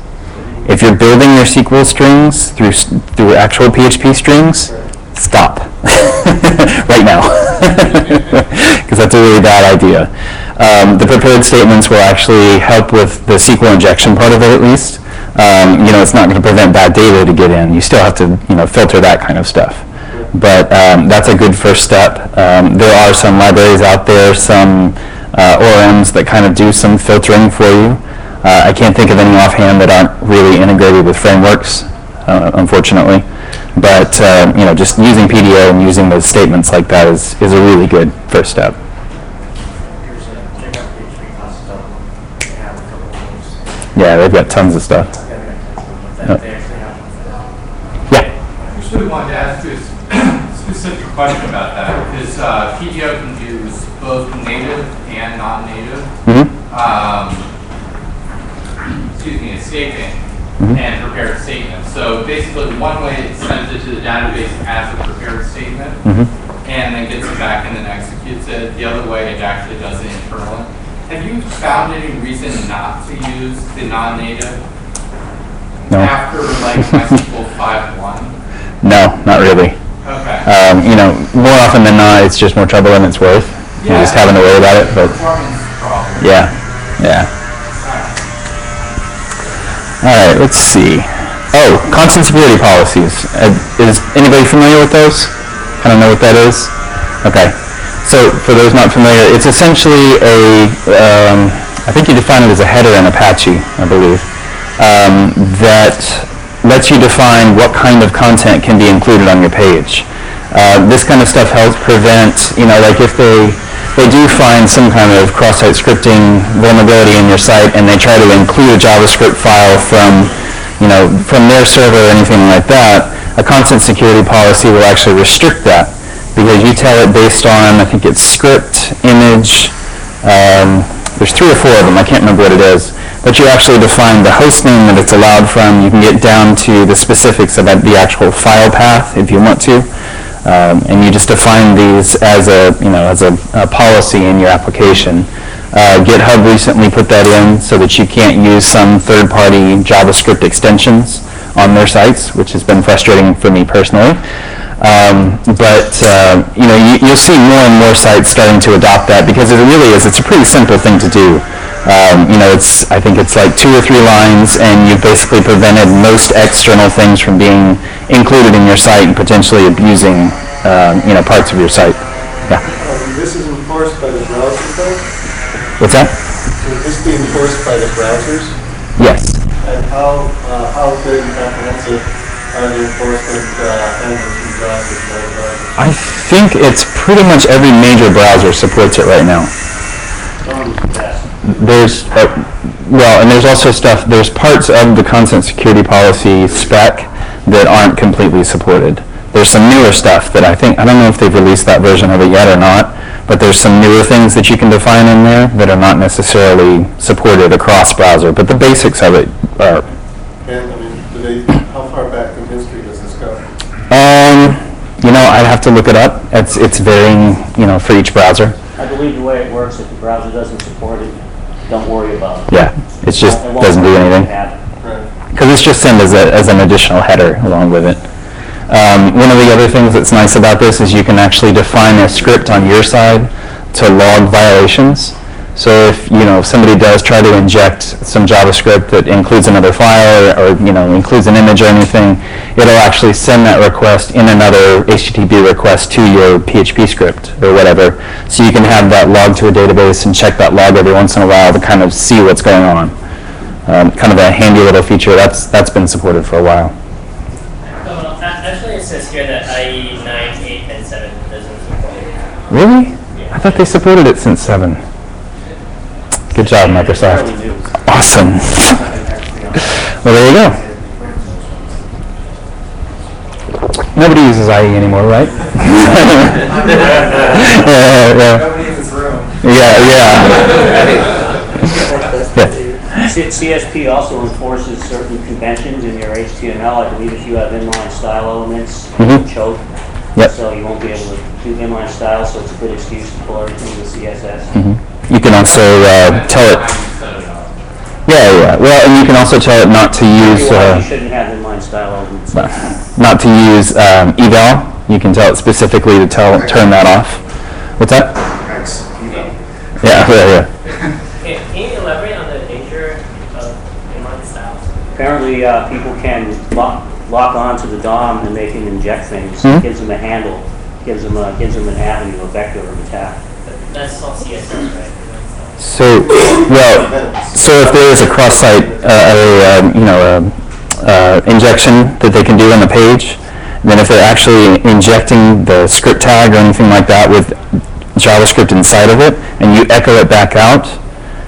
If you're building your SQL strings through actual PHP strings, stop right now, because that's a really bad idea. The prepared statements will actually help with the SQL injection part of it, at least. It's not going to prevent bad data to get in. You still have to, filter that kind of stuff. But that's a good first step. There are some libraries out there, some ORMs that kind of do some filtering for you. I can't think of any offhand that aren't really integrated with frameworks, unfortunately. But just using PDO and using those statements like that is a really good first step. Yeah, they've got tons of stuff. Yeah. I just really wanted to ask you a specific question about that, because PDO can use both native and non-native, escaping and prepared statements. So basically, one way it sends it to the database as a prepared statement, and then gets it back and then executes it. The other way, it actually does it internally. Have you found any reason not to use the non-native? No. after like MySQL 5.1? No, not really. Okay. More often than not, it's just more trouble than it's worth. You're just having to worry about it, but Performance problem. yeah. All right, let's see. Oh, content security policies. Is anybody familiar with those? Kind of know what that is? Okay. So for those not familiar, it's essentially I think you define it as a header in Apache, I believe, that lets you define what kind of content can be included on your page. This kind of stuff helps prevent, like if they do find some kind of cross-site scripting vulnerability in your site and they try to include a JavaScript file from their server or anything like that, a content security policy will actually restrict that because you tell it based on, I think it's script, image, there's 3 or 4 of them, I can't remember what it is, but you actually define the host name that it's allowed from. You can get down to the specifics about the actual file path if you want to. And you just define these as a policy in your application. GitHub recently put that in so that you can't use some third-party JavaScript extensions on their sites, which has been frustrating for me personally. You'll see more and more sites starting to adopt that because it really is. It's a pretty simple thing to do. I think it's like 2 or 3 lines, and you've basically prevented most external things from being included in your site and potentially abusing, parts of your site. Yeah. This is enforced by the browser code? What's that? Will this be enforced by the browsers? Yes. And how big and comprehensive are the enforcement handles from browsers and other browsers? I think it's pretty much every major browser supports it right now. And there's also there's parts of the content security policy spec that aren't completely supported. There's some newer stuff that I don't know if they've released that version of it yet or not, but there's some newer things that you can define in there that are not necessarily supported across browser, but the basics of it are. And how far back in history does this go? I'd have to look it up. It's varying, for each browser. I believe the way it works, if the browser doesn't support it, don't worry about it. Yeah, it just doesn't do anything. Because it's just sent as an additional header along with it. One of the other things that's nice about this is you can actually define a script on your side to log violations. So if somebody does try to inject some JavaScript that includes another file or includes an image or anything, it'll actually send that request in another HTTP request to your PHP script or whatever. So you can have that log to a database and check that log every once in a while to kind of see what's going on. Kind of a handy little feature that's been supported for a while. Actually, it says here that IE 9, 8, and 7 doesn't support it. Really? Yeah. I thought they supported it since 7. Good job, Microsoft. Awesome. Well, there you go. Nobody uses IE anymore, right? Nobody in this room. Yeah. CSP also enforces certain conventions in your HTML. I believe if you have inline style elements, you'll choke. Yep. So you won't be able to do inline style, so it's a good excuse to pull everything with CSS. You can also tell it. Yeah. Well, and you can also tell it not to use. You shouldn't have inline style elements. Not to use eval. You can tell it specifically to turn that off. What's that? Yeah. Can you elaborate on the danger of inline styles? Apparently, people can lock on to the DOM and they can inject things. It gives them a handle, gives them an avenue, a vector of attack. That's all CSS, right? So if there is a cross-site, injection that they can do on the page, then if they're actually injecting the script tag or anything like that with JavaScript inside of it, and you echo it back out,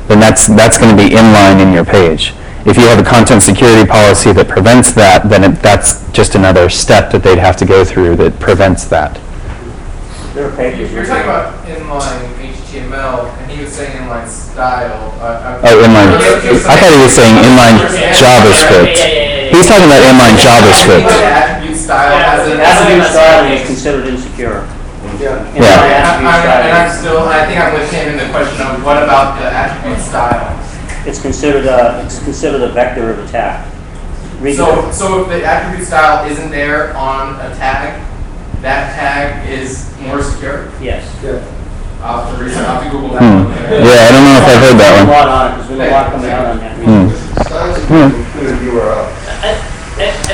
then that's going to be inline in your page. If you have a content security policy that prevents that, then that's just another step that they'd have to go through that prevents that. There are pages. You're talking about inline HTML, and he was saying inline style. Inline. I thought he was saying inline JavaScript. He's talking about inline JavaScript. Attribute style Attribute style is considered insecure. I think I'm with him in the question of what about the attribute style? It's considered a vector of attack. So if the attribute style isn't there on a tag, that tag is more secure? Yes. I'll have to Google that one. Yeah, I don't know if I've heard that A one. lot on it, because there's a lot coming out on that. Styles include URL. I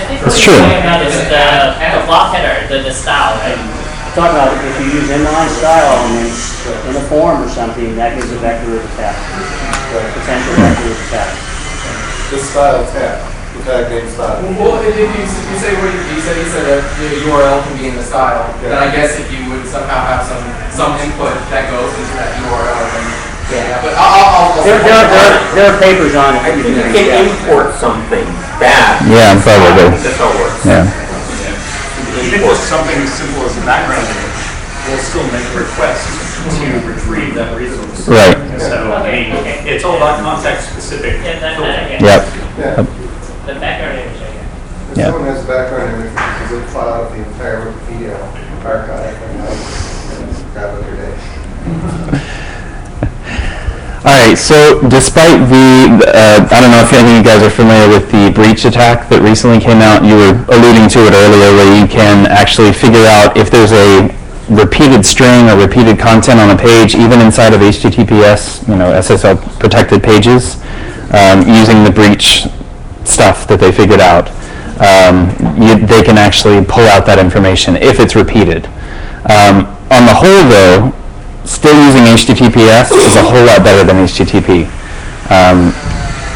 think what It's you're true. talking about is the block header, the style, right? Talk about if you use inline style elements in a form or something, that gives a vector of attack. Potential vector of attack. The style tag, the tag name style. Well, if you say what you said that the URL can be in the style, then I guess if you would somehow have some input that goes into that URL, then yeah. But I'll There are papers on it. I think you can import something bad. Yeah, probably. That's how it works. Yeah. Even just something as simple as a background image will still make a request to retrieve that resource. Right. So, I mean, it's all about context-specific Yeah, that filtering. again. Yep. Yeah. The background image, I guess. If Yeah. someone has a background image, which is a file of the entire Wikipedia archive, and grab it every day. All right, so despite I don't know if any of you guys are familiar with the breach attack that recently came out. You were alluding to it earlier, where you can actually figure out if there's a repeated string or repeated content on a page, even inside of HTTPS, SSL protected pages, using the breach stuff that they figured out. They can actually pull out that information if it's repeated. On the whole, though, still using HTTPS is a whole lot better than HTTP.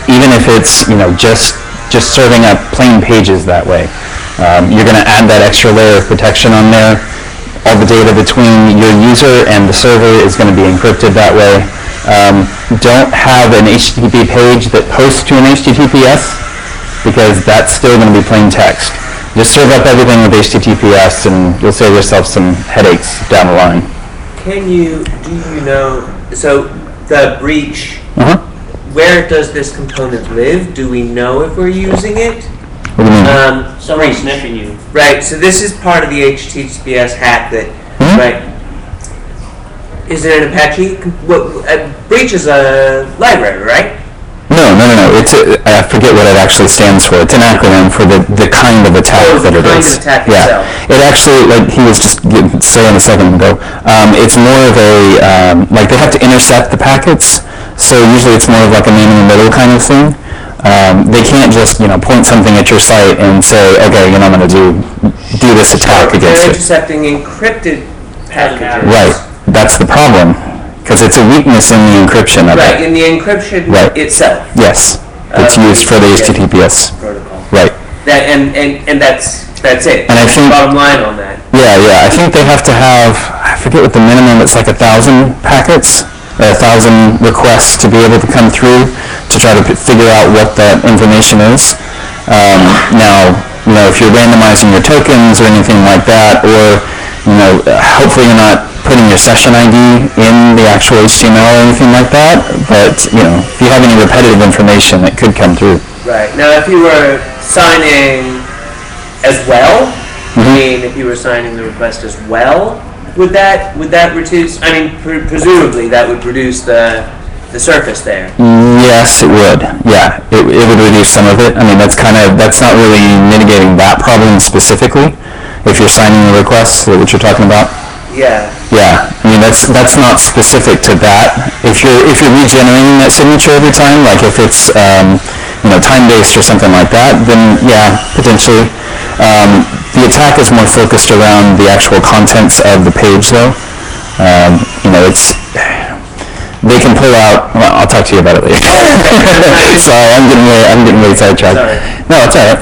Even if it's just serving up plain pages that way, you're going to add that extra layer of protection on there. All the data between your user and the server is going to be encrypted that way. Don't have an HTTP page that posts to an HTTPS, because that's still going to be plain text. Just serve up everything with HTTPS and you'll save yourself some headaches down the line. Do you know, so the breach, where does this component live? Do we know if we're using it? What do you mean? Someone's sniffing you. Right, so this is part of the HTTPS hack that, right, is it an Apache? Breach is a library, right? No. It's I forget what it actually stands for. It's an acronym for the kind of attack that it is. The kind of attack yeah. itself. It actually, like he was just saying a second ago, it's more of a, like they have to intercept the packets, so usually it's more of like a man in the middle kind of thing. They can't just, point something at your site and say, okay, I'm going to do this attack against They're it. intercepting encrypted packages. Right. That's the problem, because it's a weakness in the encryption of Right, it. in the encryption itself. Yes. It's used for the HTTPS. Protocol. Right. And that's it. And I think bottom line on that. Yeah. I think they have to have, I forget what the minimum, it's like 1,000 packets, or 1,000 requests to be able to come through to try to figure out what that information is. Now, if you're randomizing your tokens or anything like that, or, hopefully you're not putting your session ID in the actual HTML or anything like that, but, if you have any repetitive information, it could come through. Right. Now, if you were signing as well, if you were signing the request as well, would that reduce? I mean, presumably that would reduce the surface there. Yes, it would. Yeah, it would reduce some of it. I mean, that's not really mitigating that problem specifically. If you're signing the requests, what you're talking about. Yeah. Yeah, I mean that's not specific to that. If you're regenerating that signature every time, like if it's time-based or something like that, then yeah, potentially. The attack is more focused around the actual contents of the page, though. They can pull out. Well, I'll talk to you about it later. Sorry, I'm getting really sidetracked. Sorry. No, it's all right.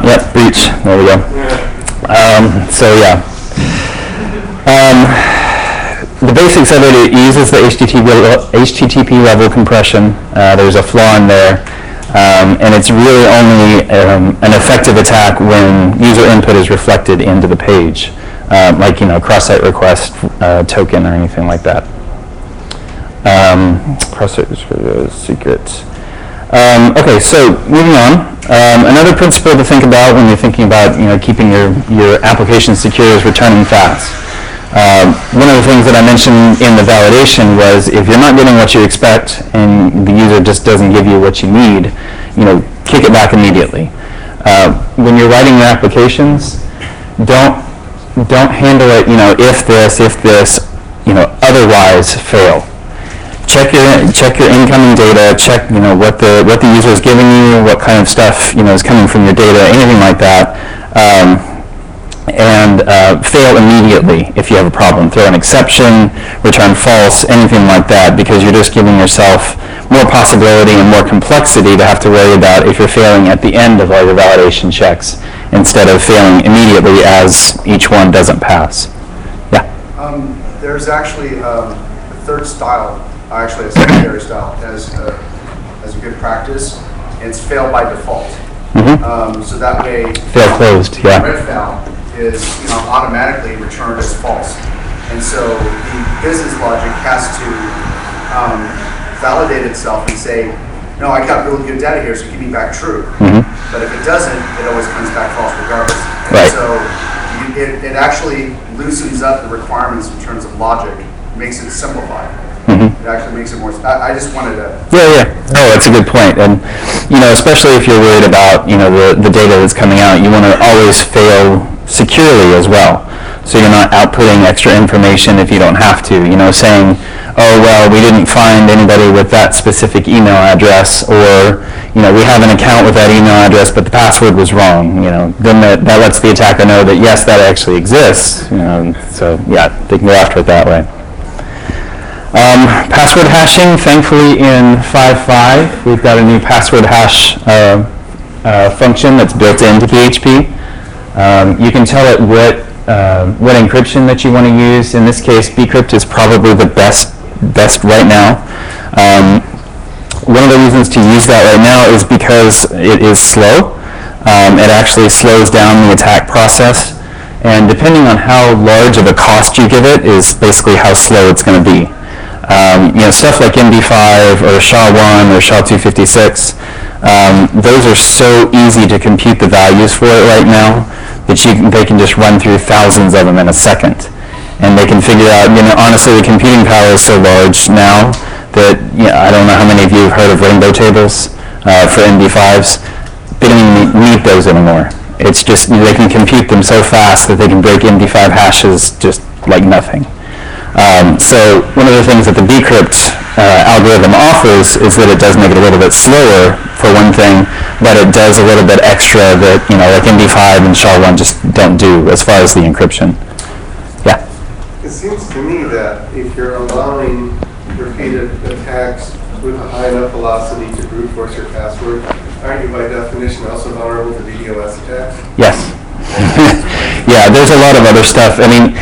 Yep, breach. There we go. So yeah. The basics of it uses the HTTP level compression. There's a flaw in there, and it's really only an effective attack when user input is reflected into the page, like cross-site request token or anything like that. Cross-site secret. Okay, so moving on. Another principle to think about when you're thinking about keeping your application secure is returning fast. One of the things that I mentioned in the validation was if you're not getting what you expect and the user just doesn't give you what you need, kick it back immediately. When you're writing your applications, don't handle it, if this, otherwise fail. Check your incoming data, check, what the user is giving you, what kind of stuff, is coming from your data, anything like that. And fail immediately if you have a problem. Throw an exception, return false, anything like that, because you're just giving yourself more possibility and more complexity to have to worry about if you're failing at the end of all your validation checks instead of failing immediately as each one doesn't pass. Yeah? There's actually a third style, actually a secondary style, as a good practice. It's fail by default. So that way, fail closed, yeah. Red fail is automatically returned as false. And so the business logic has to validate itself and say, no, I got really good data here, so give me back true. But if it doesn't, it always comes back false regardless. And so it actually loosens up the requirements in terms of logic, makes it simplified. It actually makes it more. I just wanted to. Yeah. No, that's a good point. And especially if you're worried about the data that's coming out, you want to always fail securely as well. So you're not outputting extra information if you don't have to. Saying, oh well, we didn't find anybody with that specific email address, or we have an account with that email address, but the password was wrong. Then that lets the attacker know that yes, that actually exists. So yeah, they can go after it that way. Password hashing, thankfully in 5.5, we've got a new password hash function that's built into PHP. You can tell it what encryption that you want to use. In this case, bcrypt is probably the best right now. One of the reasons to use that right now is because it is slow. It actually slows down the attack process, and depending on how large of a cost you give it is basically how slow it's going to be. Stuff like MD5 or SHA-1 or SHA-256, those are so easy to compute the values for it right now that they can just run through thousands of them in a second. And they can figure out, honestly, the computing power is so large now that, I don't know how many of you have heard of rainbow tables for MD5s. They don't even need those anymore. It's just, they can compute them so fast that they can break MD5 hashes just like nothing. So one of the things that the bcrypt algorithm offers is that it does make it a little bit slower for one thing, but it does a little bit extra that like MD5 and SHA-1 just don't do as far as the encryption. Yeah. It seems to me that if you're allowing repeated attacks with a high enough velocity to brute force your password, aren't you by definition also vulnerable to DDoS attacks? Yes. Yeah, there's a lot of other stuff. I mean,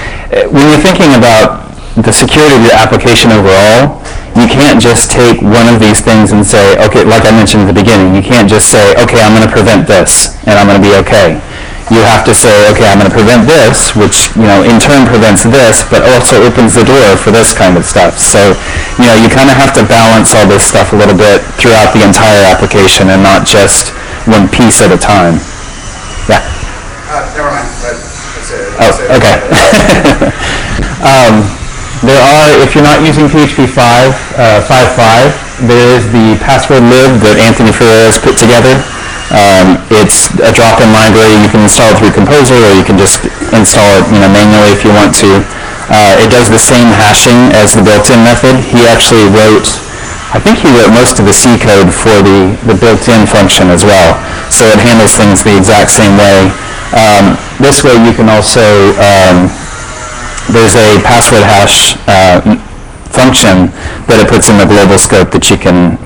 when you're thinking about the security of your application overall, you can't just take one of these things and say, okay, like I mentioned at the beginning, you can't just say, okay, I'm going to prevent this, and I'm going to be okay. You have to say, okay, I'm going to prevent this, which, in turn prevents this, but also opens the door for this kind of stuff. So, you kind of have to balance all this stuff a little bit throughout the entire application and not just one piece at a time. Yeah? Never mind. That's it. Oh, okay. There are, if you're not using PHP 5.5, there is the password lib that Anthony Ferreira has put together. It's a drop-in library. You can install it through Composer, or you can just install it manually if you want to. It does the same hashing as the built-in method. He actually I think he wrote most of the C code for the built-in function as well. So it handles things the exact same way. This way you can also, there's a password hash function that it puts in the global scope that you can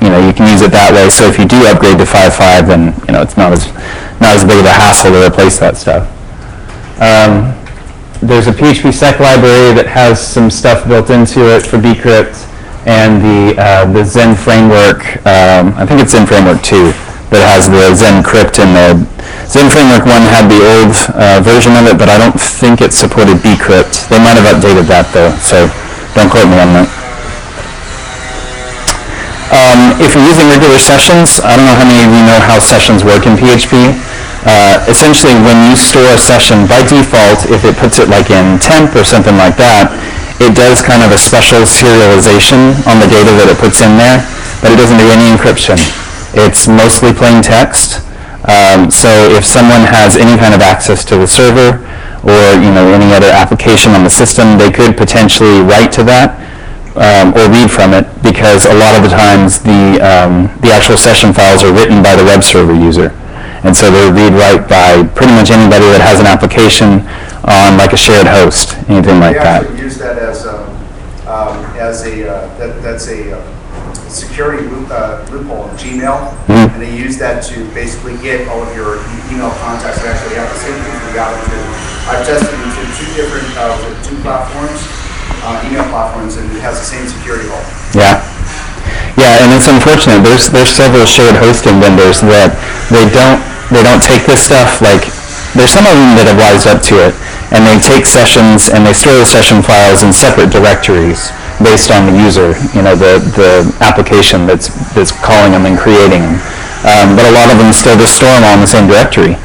use it that way. So if you do upgrade to 5.5, then it's not as big of a hassle to replace that stuff. There's a PHP sec library that has some stuff built into it for bcrypt, and the Zen framework. I think it's Zen framework 2 that has the Zen crypt in there. Zen framework 1 had the old version of it, but I don't think it supported bcrypt. They might have updated that though, so don't quote me on that. If you're using regular sessions, I don't know how many of you know how sessions work in PHP. Essentially, when you store a session, by default, if it puts it like in temp or something like that, it does kind of a special serialization on the data that it puts in there, but it doesn't do any encryption. It's mostly plain text. So if someone has any kind of access to the server or any other application on the system, they could potentially write to that or read from it, because a lot of the times the actual session files are written by the web server user. And so they read write by pretty much anybody that has an application on like a shared host, anything like that. We actually use that as that's a security loophole in Gmail, and they use that to basically get all of your email contacts that actually have the same things we got into. I've tested into two platforms, email platforms, and it has the same security hole. Yeah. Yeah, and it's unfortunate. There's several shared hosting vendors that they don't take this stuff. Like, there's some of them that have wised up to it, and they take sessions and they store the session files in separate directories based on the user, the application that's calling them and creating them. But a lot of them still just store them all in the same directory.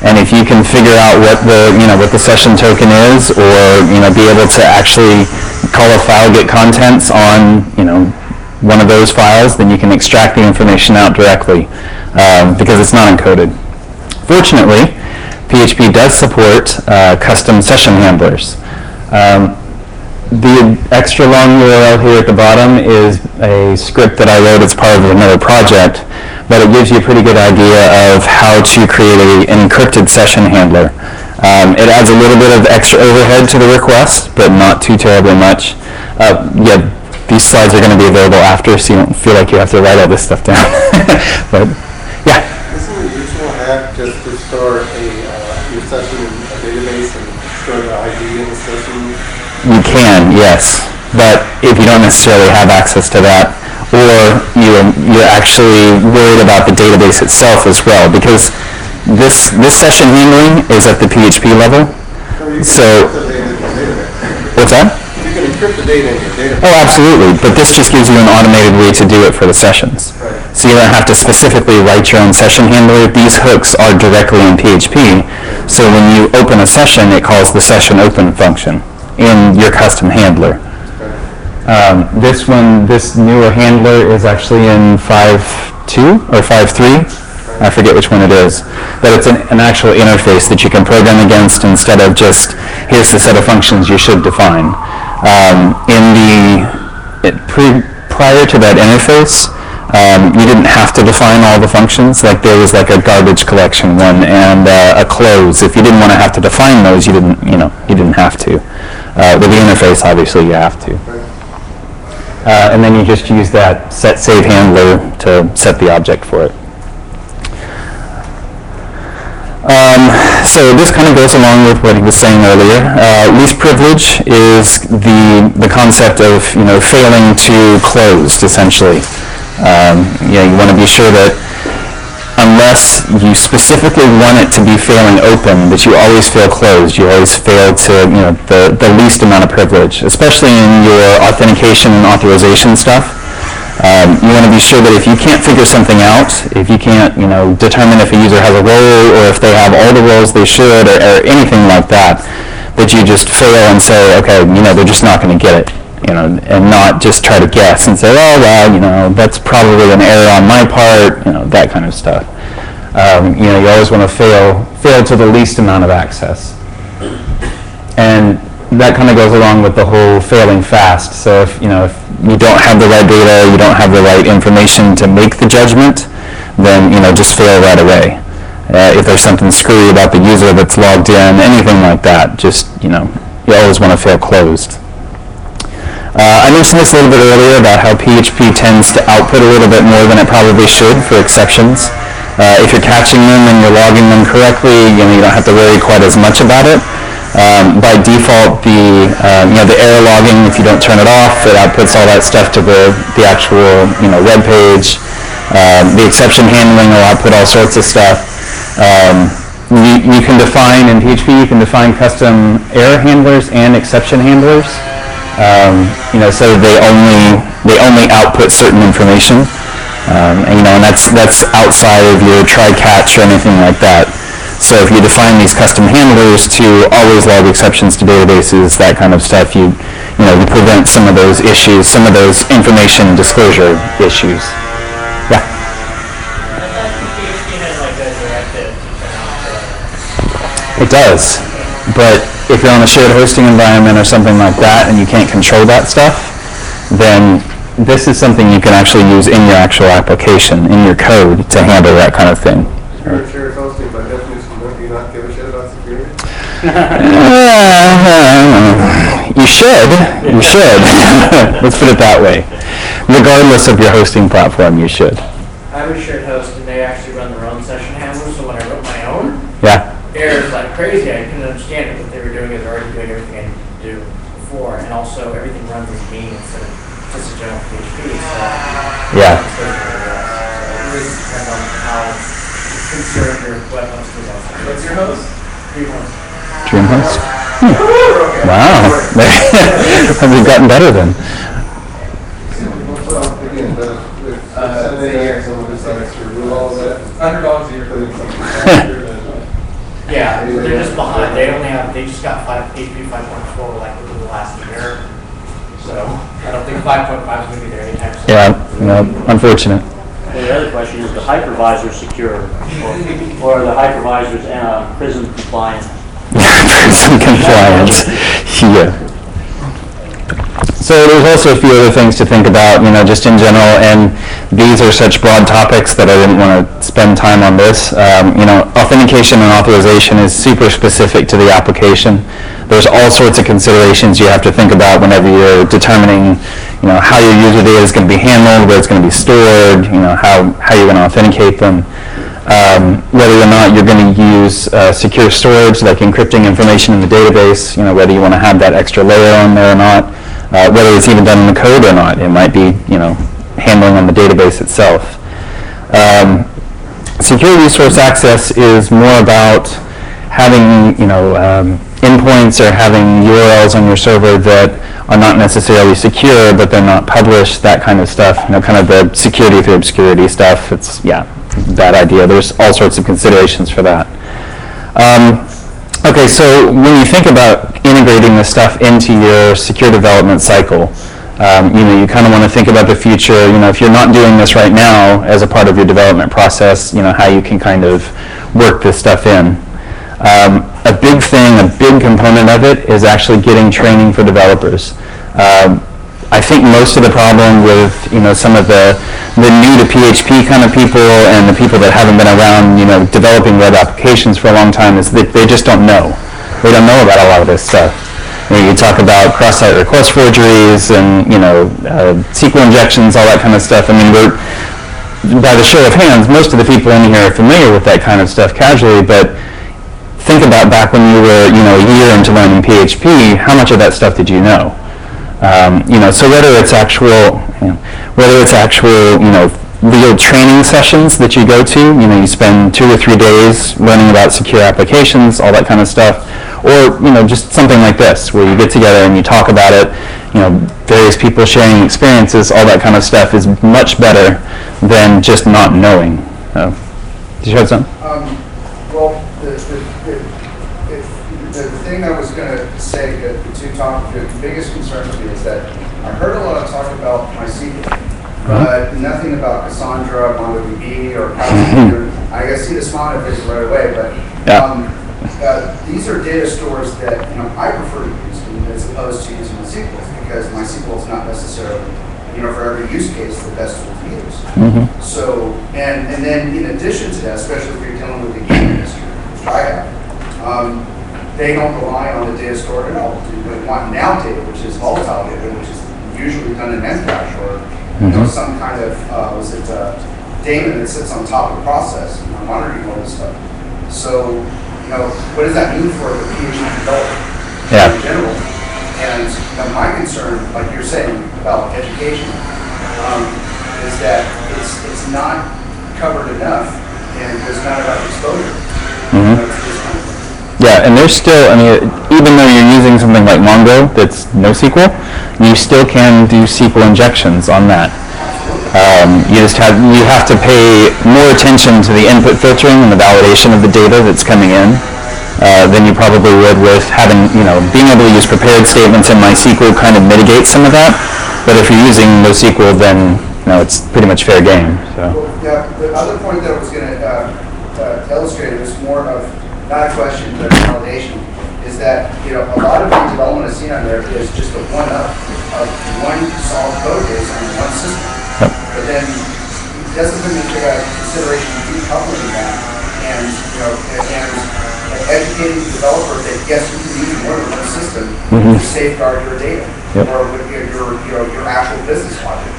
And if you can figure out what the session token is, or be able to actually call a file get contents on one of those files, then you can extract the information out directly because it's not encoded. Fortunately, PHP does support custom session handlers. The extra long URL here at the bottom is a script that I wrote as part of another project, but it gives you a pretty good idea of how to create an encrypted session handler. It adds a little bit of extra overhead to the request, but not too terribly much. Yeah, these slides are going to be available after, so you don't feel like you have to write all this stuff down. But yeah. Isn't the usual hack just to store your session in a database and store the ID in the session? You can, yes, but if you don't necessarily have access to that, or you're actually worried about the database itself as well, because this session handling is at the PHP level. So, what's that? You can encrypt the data in your database. Oh, absolutely, but this just gives you an automated way to do it for the sessions. Right. So you don't have to specifically write your own session handler. These hooks are directly in PHP, so when you open a session, it calls the session open function in your custom handler. This newer handler is actually in 5.2 or 5.3. I forget which one it is. But it's an actual interface that you can program against instead of just, here's the set of functions you should define. Prior to that interface, you didn't have to define all the functions. Like there was like a garbage collection one and a close. If you didn't want to have to define those, you didn't have to. With the interface, obviously, you have to. And then you just use that set save handler to set the object for it. So this kind of goes along with what he was saying earlier. Least privilege is the concept of failing to closed, essentially. You want to be sure that unless you specifically want it to be failing open, that you always fail closed. You always fail to the least amount of privilege, especially in your authentication and authorization stuff. You want to be sure that if you can't figure something out, if you can't determine if a user has a role or if they have all the roles they should or anything like that, that you just fail and say, okay, they're just not going to get it. And not just try to guess and say, oh, well, that's probably an error on my part, that kind of stuff. You always want to fail to the least amount of access. And that kind of goes along with the whole failing fast. So if you don't have the right data, you don't have the right information to make the judgment, then, just fail right away. If there's something screwy about the user that's logged in, anything like that, just, you always want to fail closed. I mentioned this a little bit earlier about how PHP tends to output a little bit more than it probably should for exceptions. If you're catching them and you're logging them correctly, you don't have to worry quite as much about it. By default, the error logging, if you don't turn it off, it outputs all that stuff to the actual web page. The exception handling will output all sorts of stuff. You can define in PHP. You can define custom error handlers and exception handlers. So they only output certain information, and that's outside of your try catch or anything like that. So if you define these custom handlers to always log exceptions to databases, that kind of stuff, you prevent some of those issues, some of those information disclosure issues. Yeah. I thought PHP had like a directive It does. But if you're on a shared hosting environment or something like that and you can't control that stuff, then this is something you can actually use in your actual application, in your code, to handle that kind of thing. You're shared hosting, by definition, don't you not give a shit about security? You should. You should. Let's put it that way. Regardless of your hosting platform, you should. I have a shared host, and they actually run their own session handler, so when I wrote my own, Yeah. errors like crazy. I couldn't understand it. What they were doing is already doing everything I needed to do before, and also everything runs as me instead of just a general PHP. So Yeah. so it really depends on how concerned your web host is. What's your host? DreamHost. DreamHost? Wow. We've gotten better then. Well, again, $100 a year. Yeah, they're just behind. They just got PHP 5.4 like within the last year. So I don't think 5.5 is going to be there anytime soon. Yeah, no, unfortunate. Well, the other question is, the hypervisor secure, or are the hypervisors PRISM compliant? Some compliance. Yeah. So there's also a few other things to think about, just in general, and these are such broad topics that I didn't want to spend time on this. Authentication and authorization is super specific to the application. There's all sorts of considerations you have to think about whenever you're determining, how your user data is going to be handled, where it's going to be stored, how you're going to authenticate them. Whether or not you're going to use secure storage, like encrypting information in the database, whether you want to have that extra layer on there or not, whether it's even done in the code or not. It might be, handling on the database itself. Secure resource access is more about having, endpoints or having URLs on your server that are not necessarily secure, but they're not published, that kind of stuff, kind of the security through obscurity stuff. It's, bad idea. There's all sorts of considerations for that. Okay, so when you think about integrating this stuff into your secure development cycle, you kind of want to think about the future. If you're not doing this right now as a part of your development process, how you can kind of work this stuff in. A big thing, a big component of it is actually getting training for developers. I think most of the problem with some of the new to PHP kind of people and the people that haven't been around developing web applications for a long time is that they just don't know. They don't know about a lot of this stuff. You talk about cross-site request forgeries and SQL injections, all that kind of stuff. I mean, by the show of hands, most of the people in here are familiar with that kind of stuff casually, but think about back when you were a year into learning PHP, how much of that stuff did you know? So whether it's actual real training sessions that you go to, you spend 2 or 3 days learning about secure applications, all that kind of stuff, or just something like this where you get together and you talk about it, various people sharing experiences, all that kind of stuff is much better than just not knowing. Did you have something? Well, the thing I was going to say, the biggest concern for me is that I heard a lot of talk about MySQL, but nothing about Cassandra, MongoDB, or Python. I see the smile on your face right away, but these are data stores that I prefer to use as opposed to using MySQL, because MySQL is not necessarily for every use case the best tool to use. So, and then in addition to that, especially if you're dealing with the game industry, which I have, they don't rely on the data stored at all. They want now data, which is volatile data, which is usually done in Memcache or some kind of daemon that sits on top of the process, monitoring all this stuff. So, what does that mean for the PHP developer in general? And my concern, like you're saying about education, is that it's not covered enough, and there's not enough exposure. Yeah, and there's still, even though you're using something like Mongo that's NoSQL, you still can do SQL injections on that. You have to pay more attention to the input filtering and the validation of the data that's coming in than you probably would with having, being able to use prepared statements in MySQL kind of mitigates some of that. But if you're using NoSQL, then it's pretty much fair game. So. Well, the other point that I was going to illustrate was more of not a question, but a validation, is that, you know, a lot of the development I see on there is just a one-up of one solid code base on one system. But then it doesn't really take a consideration of decoupling that and, you know, and educating the developer that yes, you can use more than one system to safeguard your data or with your actual business logic.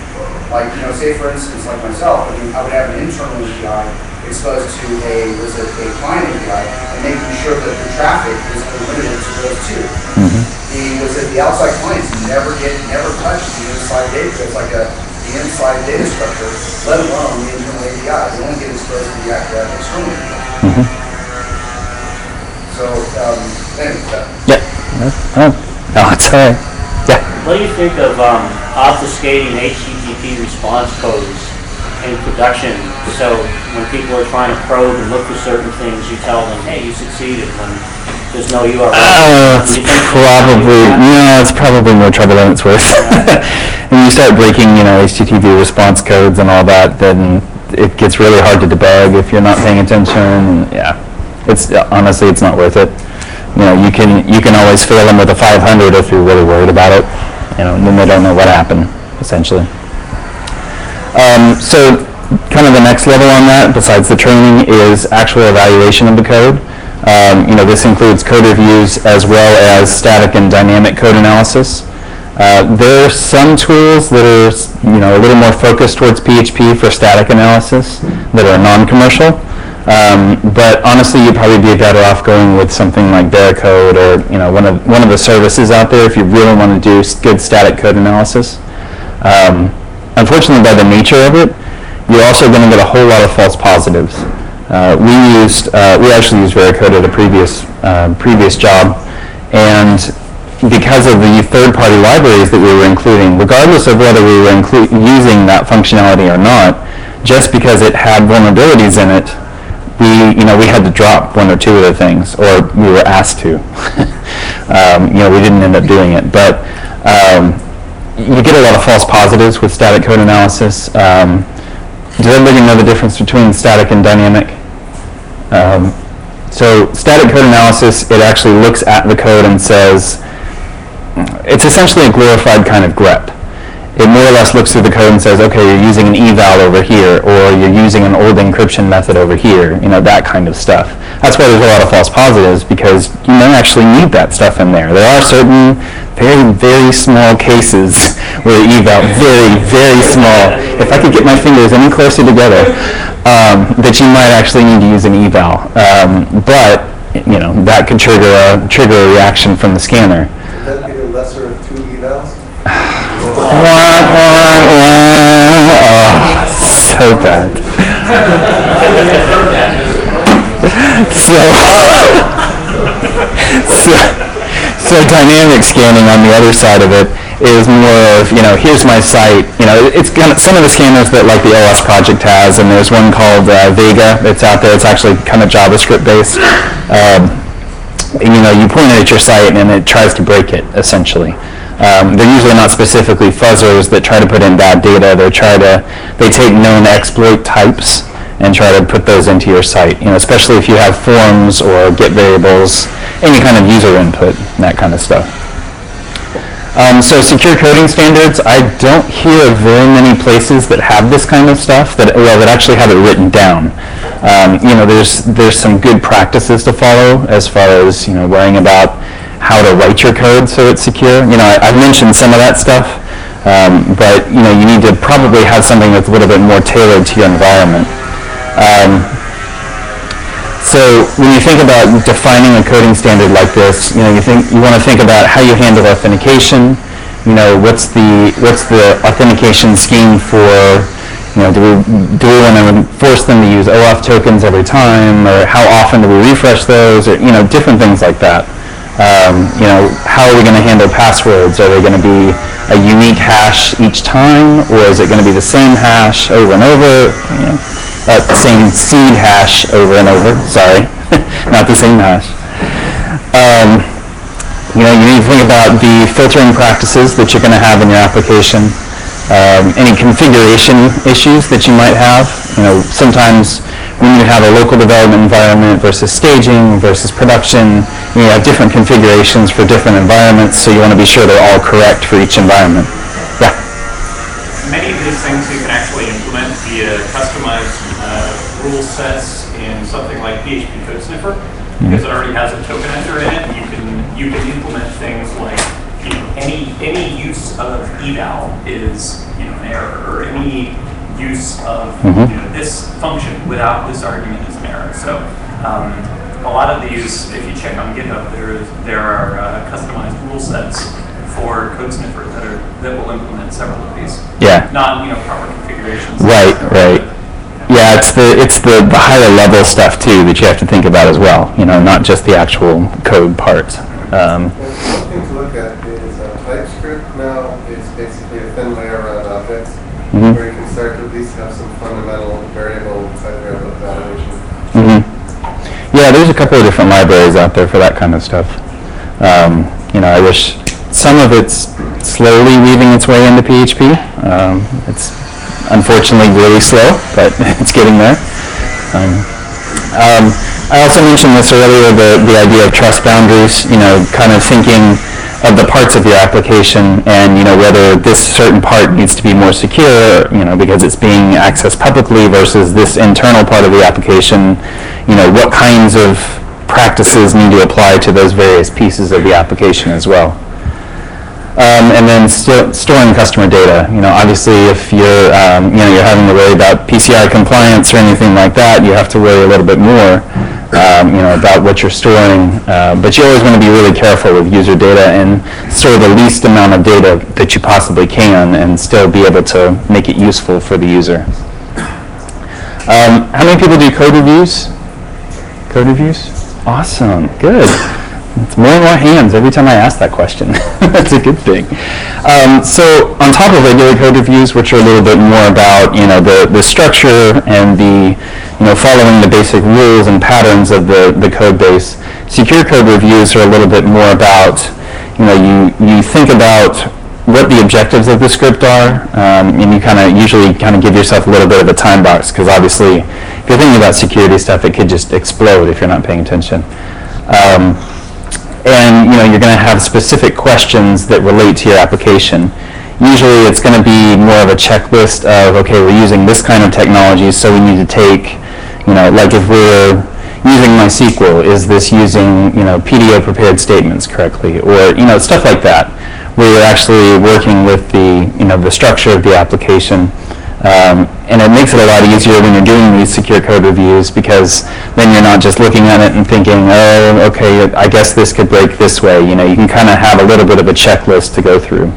Like, you know, say for instance, like myself, I mean, I would have an internal API exposed to a client API and making sure that the traffic is limited to those two. The outside clients never touch the inside data. It's like the inside data structure, let alone the internal API. They only get exposed to the external API. So, anyway. No, it's all right. Yeah. What do you think of obfuscating HTTP response codes in production? So when people are trying to probe and look for certain things, you tell them, hey, you succeeded when there's no URL. It's probably more trouble than it's worth. When you start breaking, you know, HTTP response codes and all that, then it gets really hard to debug if you're not paying attention. Yeah, honestly, it's not worth it. You know, you can always fail them with a 500 if you're really worried about it. You know, and then they don't know what happened, essentially. So kind of the next level on that, besides the training, is actual evaluation of the code. You know, this includes code reviews as well as static and dynamic code analysis. There are some tools that are, you know, a little more focused towards PHP for static analysis that are non-commercial. But honestly, you'd probably be better off going with something like Baracode or, you know, one of the services out there if you really want to do good static code analysis. Unfortunately, by the nature of it, you're also going to get a whole lot of false positives. We actually used Baracode at a previous job, and because of the third-party libraries that we were including, regardless of whether we were using that functionality or not, just because it had vulnerabilities in it, we had to drop one or two of the things, or we were asked to. You know, we didn't end up doing it, but you get a lot of false positives with static code analysis. Does everybody know the difference between static and dynamic? So static code analysis, it actually looks at the code and says, it's essentially a glorified kind of grep. It more or less looks through the code and says, okay, you're using an eval over here, or you're using an old encryption method over here, you know, that kind of stuff. That's why there's a lot of false positives, because you don't actually need that stuff in there. There are certain very, very small cases where eval, very, very small, if I could get my fingers any closer together, that you might actually need to use an eval. But, you know, that could trigger a reaction from the scanner. Would that be the lesser of two evals? So bad. So dynamic scanning on the other side of it is more of, you know, here's my site. You know, it's kind of some of the scanners that like the OWASP project has, and there's one called Vega that's out there. It's actually kind of JavaScript based. You know, you point it at your site and it tries to break it, essentially. They're usually not specifically fuzzers that try to put in bad data. They take known exploit types and try to put those into your site. You know, especially if you have forms or get variables, any kind of user input, that kind of stuff. So secure coding standards, I don't hear of very many places that have this kind of stuff that actually have it written down. You know, there's some good practices to follow as far as, you know, worrying about how to write your code so it's secure. You know, I've mentioned some of that stuff, but, you know, you need to probably have something that's a little bit more tailored to your environment. So when you think about defining a coding standard like this, you know, you want to think about how you handle authentication. You know, what's the authentication scheme for, you know, do we want to force them to use OAuth tokens every time, or how often do we refresh those, or, you know, different things like that. You know, how are we going to handle passwords? Are they going to be a unique hash each time, or is it going to be the same hash over and over? You know, same seed hash over and over. Sorry, not the same hash. You know, you need to think about the filtering practices that you're going to have in your application. Any configuration issues that you might have. You know, sometimes when you have a local development environment versus staging versus production, you have different configurations for different environments, so you want to be sure they're all correct for each environment. Yeah? Many of these things you can actually implement via customized rule sets in something like PHP Code Sniffer, because it already has a tokenizer in it. You can implement things like any use of eval is an error, or any use of this function without this argument is an error. So a lot of these, if you check on GitHub, there are customized rule sets for Code Sniffer that will implement several of these. Yeah. Not proper configurations. Right. Yeah, it's the higher level stuff too that you have to think about as well. Not just the actual code part. One thing to look at is TypeScript now is basically a thin layer around objects, where you can start to at least have some fundamental variable type variable validation. Yeah, there's a couple of different libraries out there for that kind of stuff. I wish some of it's slowly weaving its way into PHP. It's unfortunately really slow, but it's getting there. I also mentioned this earlier, the idea of trust boundaries, kind of thinking of the parts of your application and, whether this certain part needs to be more secure, because it's being accessed publicly versus this internal part of the application, what kinds of practices need to apply to those various pieces of the application as well. And then storing customer data. Obviously, if you're you're having to worry about PCI compliance or anything like that, you have to worry a little bit more, about what you're storing. But you always want to be really careful with user data and store the least amount of data that you possibly can, and still be able to make it useful for the user. How many people do code reviews? Code reviews? Awesome. Good. It's more and more hands every time I ask that question. That's a good thing. So on top of regular code reviews, which are a little bit more about the structure and the following the basic rules and patterns of the code base, secure code reviews are a little bit more about you think about what the objectives of the script are, and you usually give yourself a little bit of a time box, because obviously if you're thinking about security stuff, it could just explode if you're not paying attention. And you're going to have specific questions that relate to your application. Usually it's going to be more of a checklist of, okay, we're using this kind of technology, so we need to take, like if we're using MySQL, is this using, PDO prepared statements correctly, or, stuff like that, where you're actually working with the structure of the application. And it makes it a lot easier when you're doing these secure code reviews, because then you're not just looking at it and thinking, oh, okay, I guess this could break this way. You can kind of have a little bit of a checklist to go through.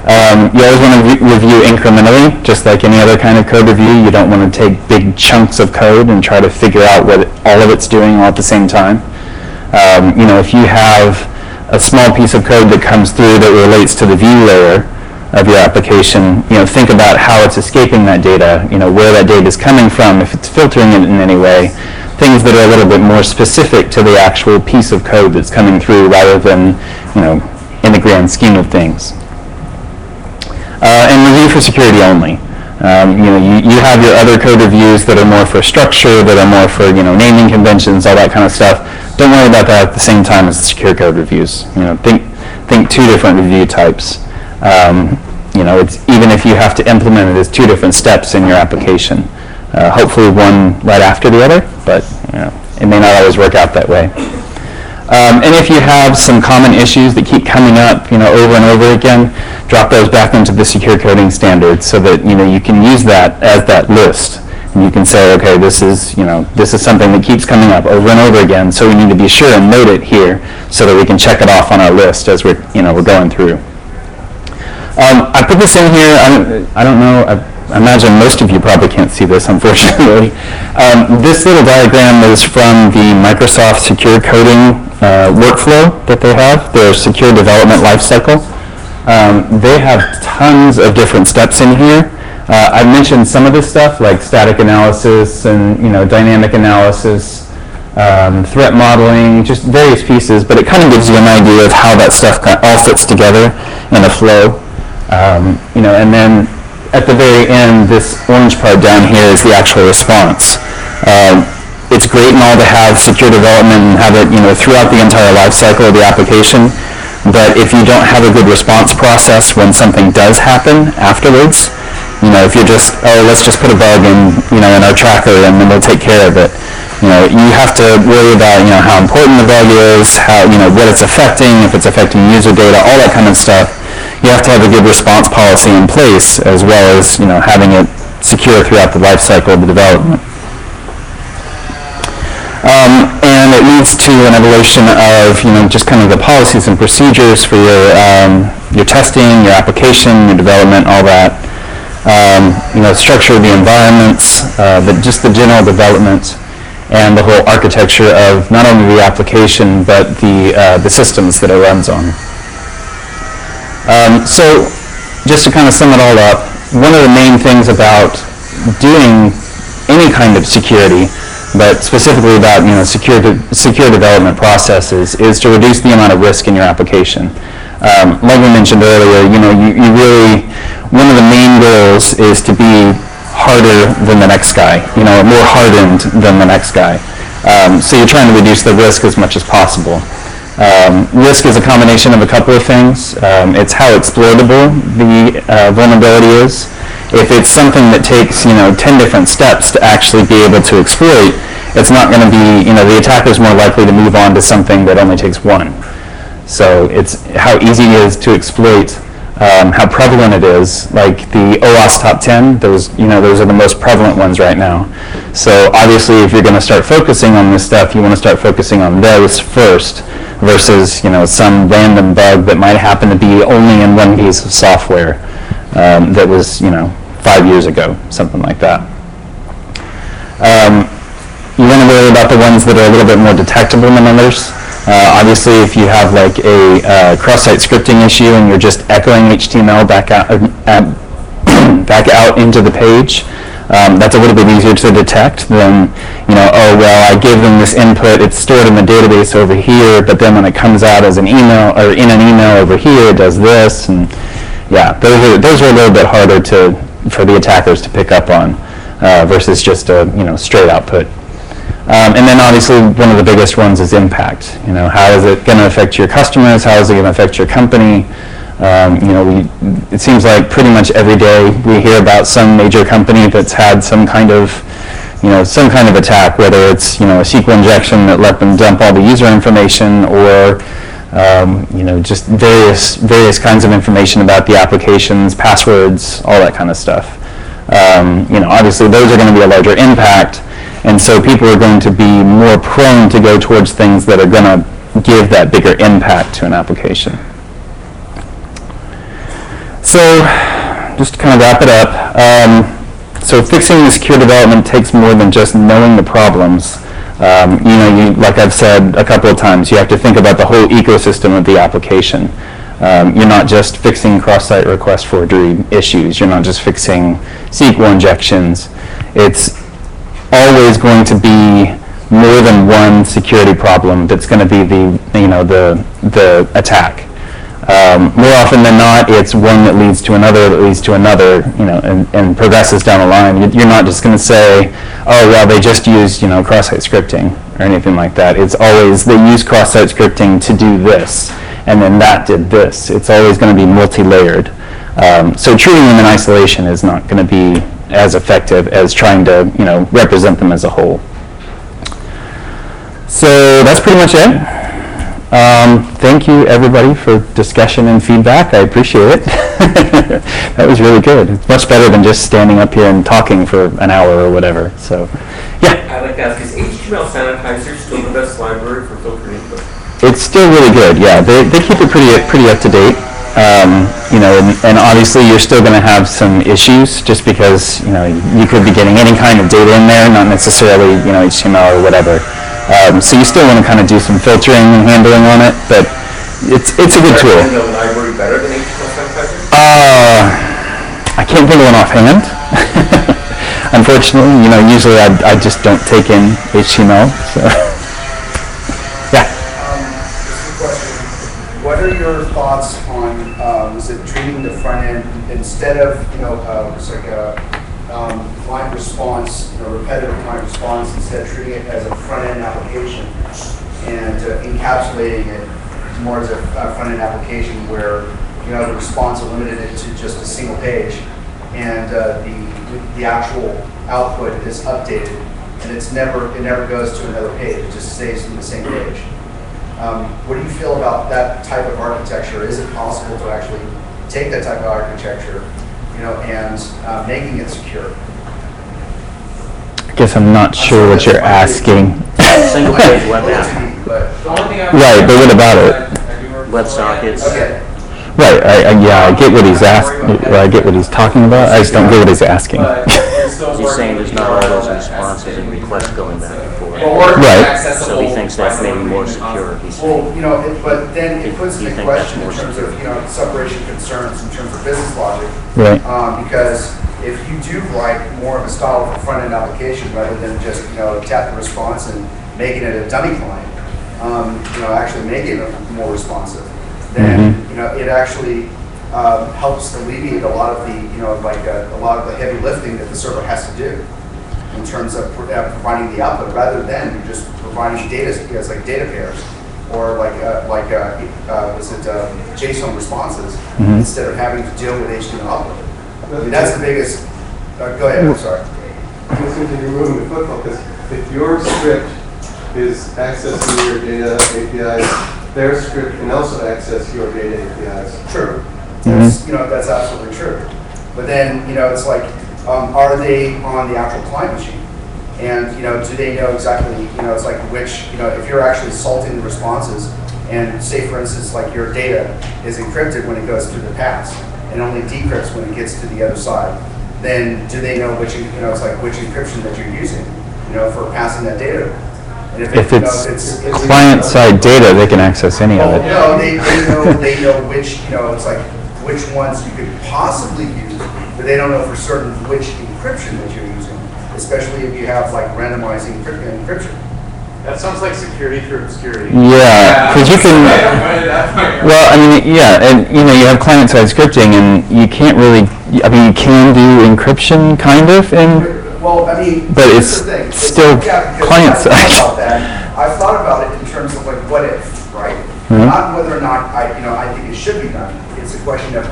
You always want to review incrementally, just like any other kind of code review. You don't want to take big chunks of code and try to figure out what all of it's doing all at the same time. If you have a small piece of code that comes through that relates to the view layer of your application, think about how it's escaping that data, where that data is coming from, if it's filtering it in any way, things that are a little bit more specific to the actual piece of code that's coming through, rather than, in the grand scheme of things. And review for security only. You have your other code reviews that are more for structure, that are more for naming conventions, all that kind of stuff. Don't worry about that at the same time as the secure code reviews. Think two different review types. It's even if you have to implement it as two different steps in your application. Hopefully one right after the other, but it may not always work out that way. And if you have some common issues that keep coming up, over and over again, drop those back into the secure coding standard, so that you can use that as that list, and you can say, okay, this is something that keeps coming up over and over again, so we need to be sure and note it here, so that we can check it off on our list as we're going through. I put this in here. I don't know. I imagine most of you probably can't see this, unfortunately. This little diagram is from the Microsoft Secure Coding workflow that they have, their secure development lifecycle. They have tons of different steps in here. I've mentioned some of this stuff, like static analysis and dynamic analysis, threat modeling, just various pieces, but it kind of gives you an idea of how that stuff all fits together in a flow. And then at the very end, this orange part down here is the actual response. It's great and all to have secure development and have it, throughout the entire life cycle of the application. But if you don't have a good response process when something does happen afterwards, if you're just, let's just put a bug in, in our tracker and then we'll take care of it. You have to worry about, how important the bug is, how, what it's affecting, if it's affecting user data, all that kind of stuff. You have to have a good response policy in place, as well as, having it secure throughout the life cycle of the development. And it leads to an evolution of, just kind of the policies and procedures for your testing, your application, your development, all that. Structure of the environments, just the general development, and the whole architecture of not only the application but the systems that it runs on. So, just to kind of sum it all up, one of the main things about doing any kind of security, but specifically about secure development processes, is to reduce the amount of risk in your application. Like we mentioned earlier, you really, one of the main goals is to be harder than the next guy, more hardened than the next guy. So you're trying to reduce the risk as much as possible. Risk is a combination of a couple of things. It's how exploitable the vulnerability is. If it's something that takes, 10 different steps to actually be able to exploit, it's not going to be, the attacker is more likely to move on to something that only takes one. So it's how easy it is to exploit, how prevalent it is. Like the OWASP top 10, those are the most prevalent ones right now. So obviously, if you're going to start focusing on this stuff, you want to start focusing on those first, versus some random bug that might happen to be only in one piece of software that was 5 years ago, something like that. You want to worry about the ones that are a little bit more detectable than others. Obviously, if you have like a cross-site scripting issue and you're just echoing HTML back out into the page, that's a little bit easier to detect than, I gave them this input, it's stored in the database over here, but then when it comes out as an email, or in an email over here, it does this, and yeah, those are a little bit harder for the attackers to pick up on, versus just a, straight output. And then obviously one of the biggest ones is impact. How is it going to affect your customers? How is it going to affect your company? It seems like pretty much every day we hear about some major company that's had some kind of attack, whether it's, a SQL injection that let them dump all the user information, or, just various kinds of information about the applications, passwords, all that kind of stuff. Obviously those are going to be a larger impact. And so people are going to be more prone to go towards things that are going to give that bigger impact to an application. So, just to kind of wrap it up, so fixing the secure development takes more than just knowing the problems. Like I've said a couple of times, you have to think about the whole ecosystem of the application. You're not just fixing cross-site request forgery issues. You're not just fixing SQL injections. It's always going to be more than one security problem that's going to be the attack. More often than not, it's one that leads to another, and progresses down the line. You're not just going to say, oh, well, they just used, cross-site scripting or anything like that. It's always, they use cross-site scripting to do this, and then that did this. It's always going to be multi-layered. So treating them in isolation is not going to be as effective as trying to, represent them as a whole. So that's pretty much it. Thank you, everybody, for discussion and feedback. I appreciate it. That was really good. It's much better than just standing up here and talking for an hour or whatever. So, yeah. I'd like to ask, is HTML sanitizer still the best library for filtering input? It's still really good, yeah. They keep it pretty up to date. And obviously you're still going to have some issues just because, you could be getting any kind of data in there, not necessarily, HTML or whatever. So you still want to kind of do some filtering and handling on it, but it's a good tool. Is the library better than HTML sanitizer? I can't think of one offhand. Unfortunately, usually I just don't take in HTML, so. Yeah. Just a question. What are your thoughts on, is it treating the front end instead of, it's like client response, repetitive client response, instead of treating it as a front-end application and encapsulating it more as a front-end application where the response eliminated it to just a single page, and the actual output is updated, and it never goes to another page. It just stays in the same page. What do you feel about that type of architecture? Is it possible to actually take that type of architecture, and making it secure? I guess I'm not sure what you're asking. Single page web app, Right, but what about it? WebSockets. Okay. Right, I get what he's asking. I get what he's talking about. I just don't get what he's asking. He's saying there's not all those responses and requests going back and forth. Right. So he thinks that's maybe more secure. Well, but then it puts You into think that's question in more terms of, separation concerns, in terms of business logic. Right. Because if you do like more of a style of a front-end application rather than just, tap the response and making it a dummy client, actually making it more responsive, then, it actually helps alleviate a lot of the, a lot of the heavy lifting that the server has to do in terms of providing the output, rather than just providing data, like data pairs, or JSON responses, instead of having to deal with HTML output. I mean, that's the biggest. Go ahead. I'm sorry. It seems like you're moving the football, because if your script is accessing your data APIs, their script can also access your data APIs. True. That's absolutely true. But then, it's like, are they on the actual client machine? And, do they know exactly, it's like which, if you're actually salting the responses, and say, for instance, like your data is encrypted when it goes through the pass, and only decrypts when it gets to the other side, then do they know which, it's like which encryption that you're using, for passing that data? And If it's client-side data, they can access any of it. No, they know which, it's like which ones you could possibly use, but they don't know for certain which encryption that you're using, especially if you have like randomizing encryption. That sounds like security through obscurity. Yeah, because you can. Well, I mean, yeah, and you have client-side scripting, and you can't really. I mean, you can do encryption, kind of, Well, I mean, but it's the thing. still client-side. I've thought about it in terms of like what if, right? Not whether or not I think it should be done. It's a question of,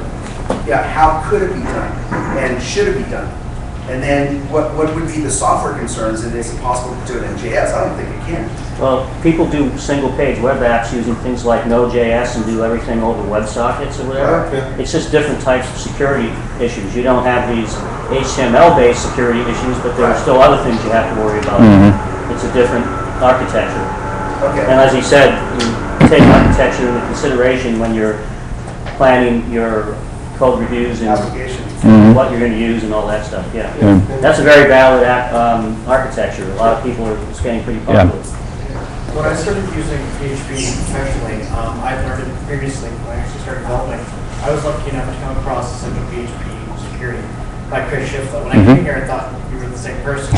how could it be done, and should it be done? And then what would be the software concerns, and is it possible to do it in JS? I don't think it can. Well, people do single-page web apps using things like Node.js and do everything over WebSockets or whatever. It's just different types of security issues. You don't have these HTML-based security issues, but there are still other things you have to worry about. It's a different architecture. Okay. And as he said, you take architecture into consideration when you're planning your code reviews and what you're going to use and all that stuff. Yeah, that's a very valid architecture. A lot of people are getting pretty popular. When I started using PHP professionally, I learned it previously when I actually started developing. I was lucky enough to come across essential PHP security by Chris Shiflett. When I came here, I thought you were the same person.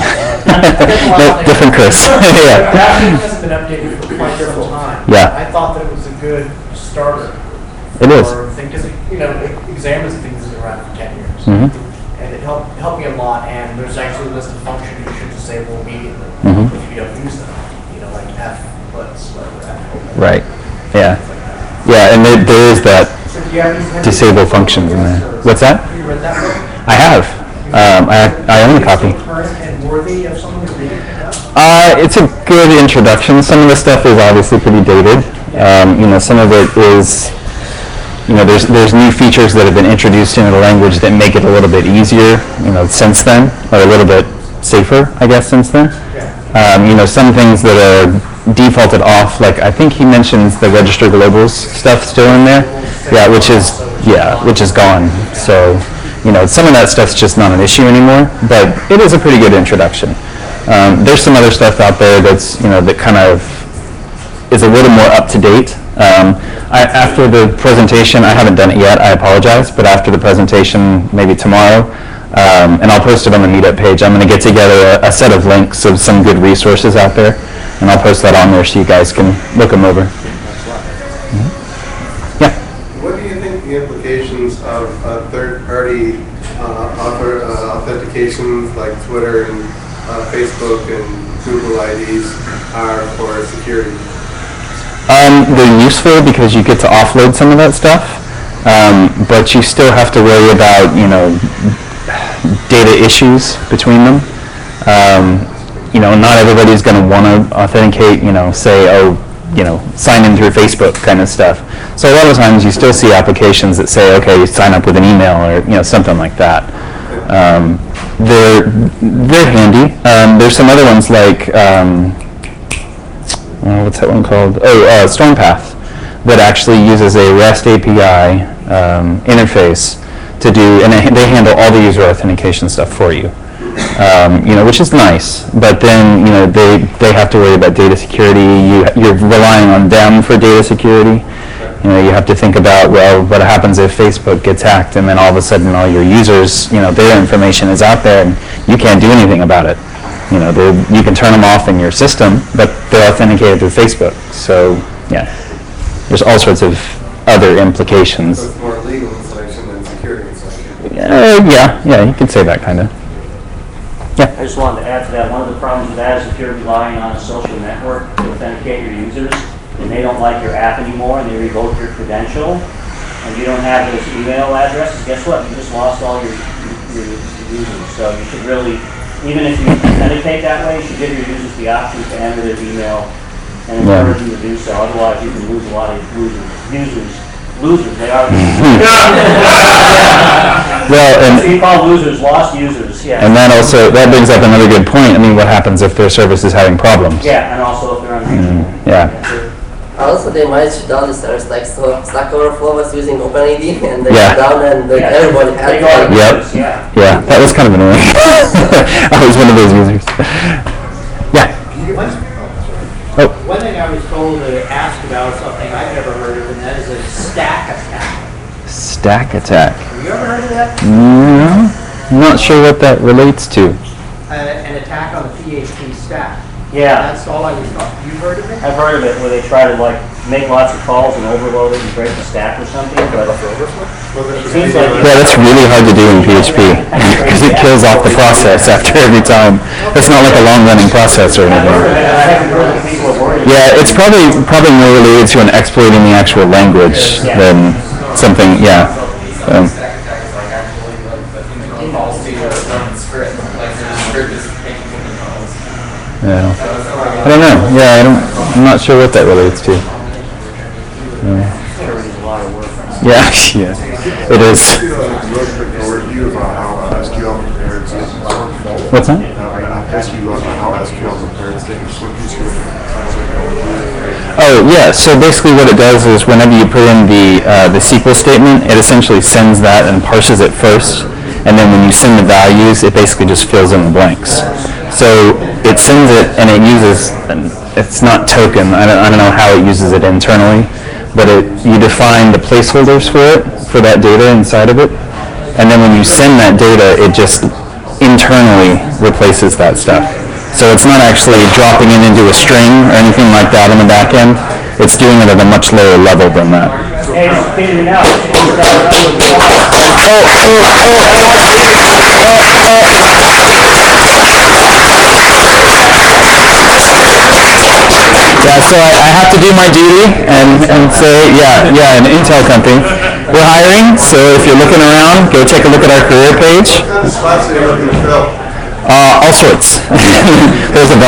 Different Chris. Yeah. That hasn't been updated for quite some time. Yeah. I thought that it was a good starter. It is. Because it examines things that are around for 10 years. And it helped me a lot. And there's actually a list of functions you should disable immediately if you don't use them. Like F, puts, whatever. F. Right. Yeah. Yeah, and there is that disable functions in there. What's that? Have you read that book? I have. I own a copy. Current and worthy of someone to read it? It's a good introduction. Some of the stuff is obviously pretty dated. Some of it is, there's new features that have been introduced into the language that make it a little bit easier, since then, or a little bit safer, I guess, since then. Some things that are defaulted off, like I think he mentions the register globals stuff still in there. Yeah, which is gone. So, some of that stuff's just not an issue anymore, but it is a pretty good introduction. There's some other stuff out there that's, that kind of is a little more up to date. After the presentation, I haven't done it yet, I apologize, but after the presentation, maybe tomorrow, and I'll post it on the meetup page, I'm going to get together a set of links of some good resources out there, and I'll post that on there so you guys can look them over. What do you think the implications of third-party authentications like Twitter and Facebook and Google IDs are for security? They're useful because you get to offload some of that stuff, but you still have to worry about, data issues between them. Not everybody's going to want to authenticate, say, sign in through Facebook kind of stuff. So a lot of times you still see applications that say, okay, you sign up with an email or, something like that. They're handy. There's some other ones like, what's that one called? Stormpath, that actually uses a REST API interface to do, and they handle all the user authentication stuff for you. Which is nice, but then they have to worry about data security. You're relying on them for data security. You have to think about, well, what happens if Facebook gets hacked and then all of a sudden all your users, their information is out there and you can't do anything about it. You can turn them off in your system, but they're authenticated through Facebook. So, yeah, there's all sorts of other implications. So it's more legal installation than security installation. Yeah, you could say that kind of. Yeah. I just wanted to add to that, one of the problems with that is if you're relying on a social network to authenticate your users, and they don't like your app anymore, and they revoke your credential, and you don't have those email addresses, guess what? You just lost all your users. So you should really, even if you authenticate that way, you should give your users the option to enter their email and encourage them to do so. Otherwise, you can lose a lot of users. Losers, they are. Well, and you call losers lost users, yeah. And that brings up another good point. I mean, what happens if their service is having problems? Yeah, and also if they're unreachable. Yeah. Also, they might shut down the service, like Stack Overflow was using OpenID, and they Yeah. shut down, and everybody had They got to. Yep. Yeah, that was kind of annoying. I was one of those users. Yeah. One thing I was told to ask about something I've never heard of, and that is a stack attack. Stack attack. Have you ever heard of that? No, I'm not sure what that relates to. An attack on the PHP stack. Yeah, That's all I was taught. You've heard of it? I've heard of it where they try to make lots of calls and overload it and break the stack or something, but it seems like... Yeah, that's really hard to do in PHP because it kills off the process after every time. It's not like a long-running process or anything. Yeah, it's probably more related to an exploit in the actual language than something, yeah. Yeah. I don't know. Yeah, I'm not sure what that relates to. Yeah, it is. What's that? Oh, yeah. So basically what it does is whenever you put in the SQL statement, it essentially sends that and parses it first. And then when you send the values, it basically just fills in the blanks. So it sends it and it uses, it's not token, I don't know how it uses it internally, but you define the placeholders for that data inside of it. And then when you send that data, it just internally replaces that stuff. So it's not actually dropping it into a string or anything like that on the back end. It's doing it at a much lower level than that. Hey, it's figuring out. Yeah, so I have to do my duty and say, an Intel company. We're hiring, so if you're looking around, go take a look at our career page. What kind of spots are you looking to fill? All sorts. There's a bunch.